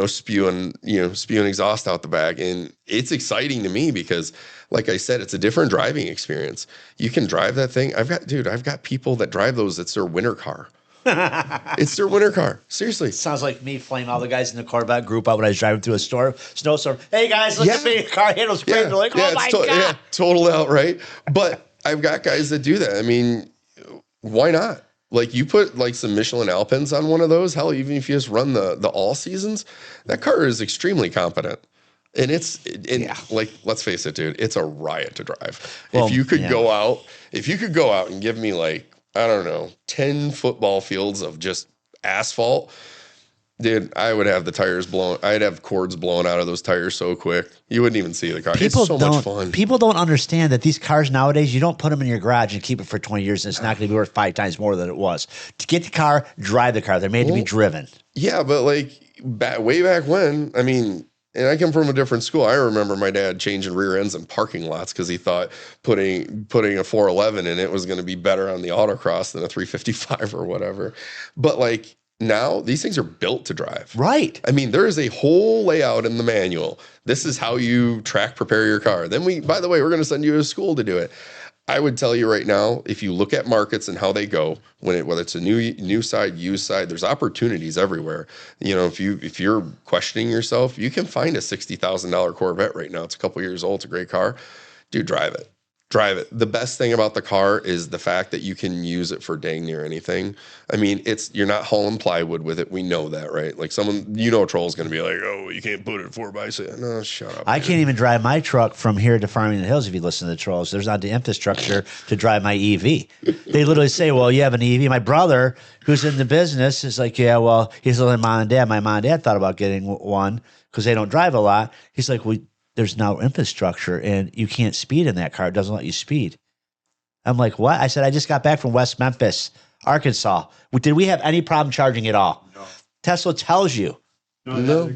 Speaker 2: spewing exhaust out the back. And it's exciting to me because, like I said, it's a different driving experience. You can drive that thing. I've got people that drive those. It's their winter car. It's their winter car. Seriously.
Speaker 1: Sounds like me flaming all the guys in the Corvette group out when I was driving through a snowstorm. Hey guys, look at me. Car handles great. They're like, oh my God. Yeah,
Speaker 2: totaled out, right? But I've got guys that do that. I mean, why not? Like, you put like some Michelin Alpines on one of those. Hell, even if you just run the all seasons, that car is extremely competent. And like, let's face it, dude, it's a riot to drive. Well, if you could go out and give me, like, I don't know, 10 football fields of just asphalt, Dude, I would have the tires blown. I'd have cords blown out of those tires so quick. You wouldn't even see the car. It's so much fun.
Speaker 1: People don't understand that these cars nowadays, you don't put them in your garage and keep it for 20 years and it's not going to be worth 5 times more than it was. To get the car, drive the car. They're made to be driven.
Speaker 2: Yeah, but like way back when, I mean, and I come from a different school. I remember my dad changing rear ends in parking lots because he thought putting a 411 in it was going to be better on the autocross than a 355 or whatever. But like, now these things are built to drive.
Speaker 1: Right.
Speaker 2: I mean, there is a whole layout in the manual. This is how you prepare your car. Then by the way, we're going to send you to school to do it. I would tell you right now, if you look at markets and how they go, whether it's a new side, used side, there's opportunities everywhere. You know, if you're questioning yourself, you can find a $60,000 Corvette right now. It's a couple years old. It's a great car. Dude, drive it. Drive it. The best thing about the car is the fact that you can use it for dang near anything. I mean, you're not hauling plywood with it. We know that, right? Like a troll's going to be like, oh, you can't put it 4x6. No, shut up.
Speaker 1: I can't even drive my truck from here to Farmington Hills if you listen to the trolls. There's not the infrastructure to drive my EV. They literally say, well, you have an EV. My brother, who's in the business, is like, yeah, well, he's like, mom and dad. My mom and dad thought about getting one because they don't drive a lot. He's like, there's no infrastructure and you can't speed in that car. It doesn't let you speed. I'm like, what? I said, I just got back from West Memphis, Arkansas. Did we have any problem charging at all? No. Tesla tells you.
Speaker 2: No.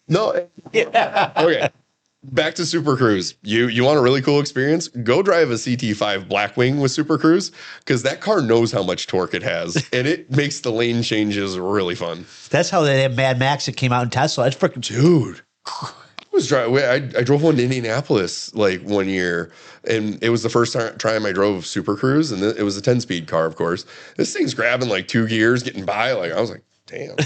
Speaker 2: No. Yeah. Okay. Back to Super Cruise. You want a really cool experience? Go drive a CT5 Blackwing with Super Cruise because that car knows how much torque it has and it makes the lane changes really fun.
Speaker 1: That's how they had Mad Max that came out in Tesla. It's freaking
Speaker 2: dude. I drove one to Indianapolis like one year, and it was the first time I drove Super Cruise, and it was a 10-speed car, of course. This thing's grabbing like 2 gears, getting by. Like I was like, damn.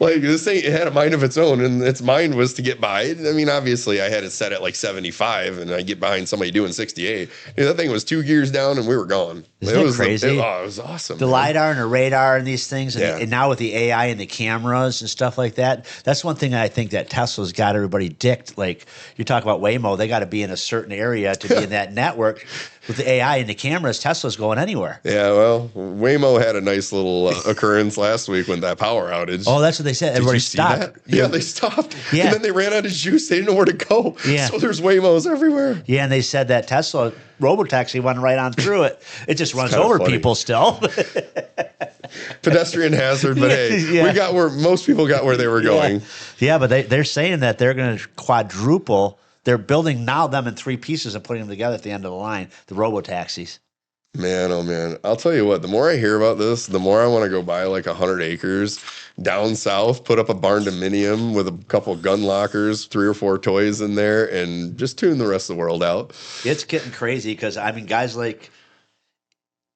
Speaker 2: Like this thing, it had a mind of its own, and its mind was to get by. I mean, obviously, I had it set at like 75, and I get behind somebody doing 68. That thing was 2 gears down, and we were gone.
Speaker 1: Isn't it crazy?
Speaker 2: It was awesome.
Speaker 1: The LiDAR and the radar and these things, and now with the AI and the cameras and stuff like that, that's one thing I think that Tesla's got everybody dicked. Like you talk about Waymo, they got to be in a certain area to be in that network. With the AI and the cameras, Tesla's going anywhere.
Speaker 2: Yeah, well, Waymo had a nice little occurrence last week with that power outage.
Speaker 1: Oh, that's what they said. Everybody stopped.
Speaker 2: Yeah, they stopped. Yeah. And then they ran out of juice. They didn't know where to go. Yeah. So there's Waymos everywhere.
Speaker 1: Yeah, and they said that Tesla robotaxi went right on through it. It just runs over people still.
Speaker 2: Pedestrian hazard, but hey, we got where most people got where they were going.
Speaker 1: Yeah, but they're saying that they're going to quadruple. They're building now them in 3 pieces and putting them together at the end of the line, the robo-taxis.
Speaker 2: Man, oh man. I'll tell you what, the more I hear about this, the more I want to go buy like 100 acres down south, put up a barn dominium with a couple gun lockers, 3 or 4 toys in there, and just tune the rest of the world out.
Speaker 1: It's getting crazy because, I mean, guys like,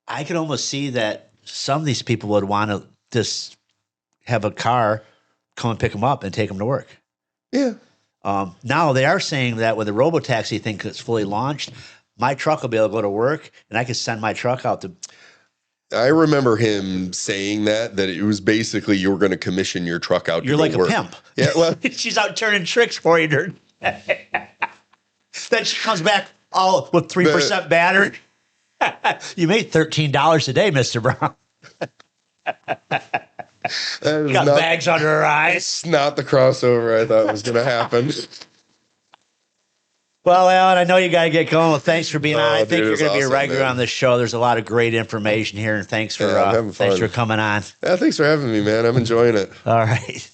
Speaker 1: I can almost see that some of these people would want to just have a car come and pick them up and take them to work.
Speaker 2: Yeah.
Speaker 1: Now they are saying that when the robotaxi thing is fully launched, my truck will be able to go to work and I can send my truck out to.
Speaker 2: I remember him saying that it was basically you were going to commission your truck out.
Speaker 1: You're like a pimp.
Speaker 2: Yeah, well,
Speaker 1: she's out turning tricks for you, dude. Then she comes back all with 3% battery. You made $13 a day, Mr. Brown. Got bags under her eyes.
Speaker 2: It's not the crossover I thought was going to happen.
Speaker 1: Well, Alan, I know you got to get going. Well, thanks for being on. I think you're going to be a regular on this show. There's a lot of great information here, and thanks for coming on.
Speaker 2: Yeah, thanks for having me, man. I'm enjoying it.
Speaker 1: All right.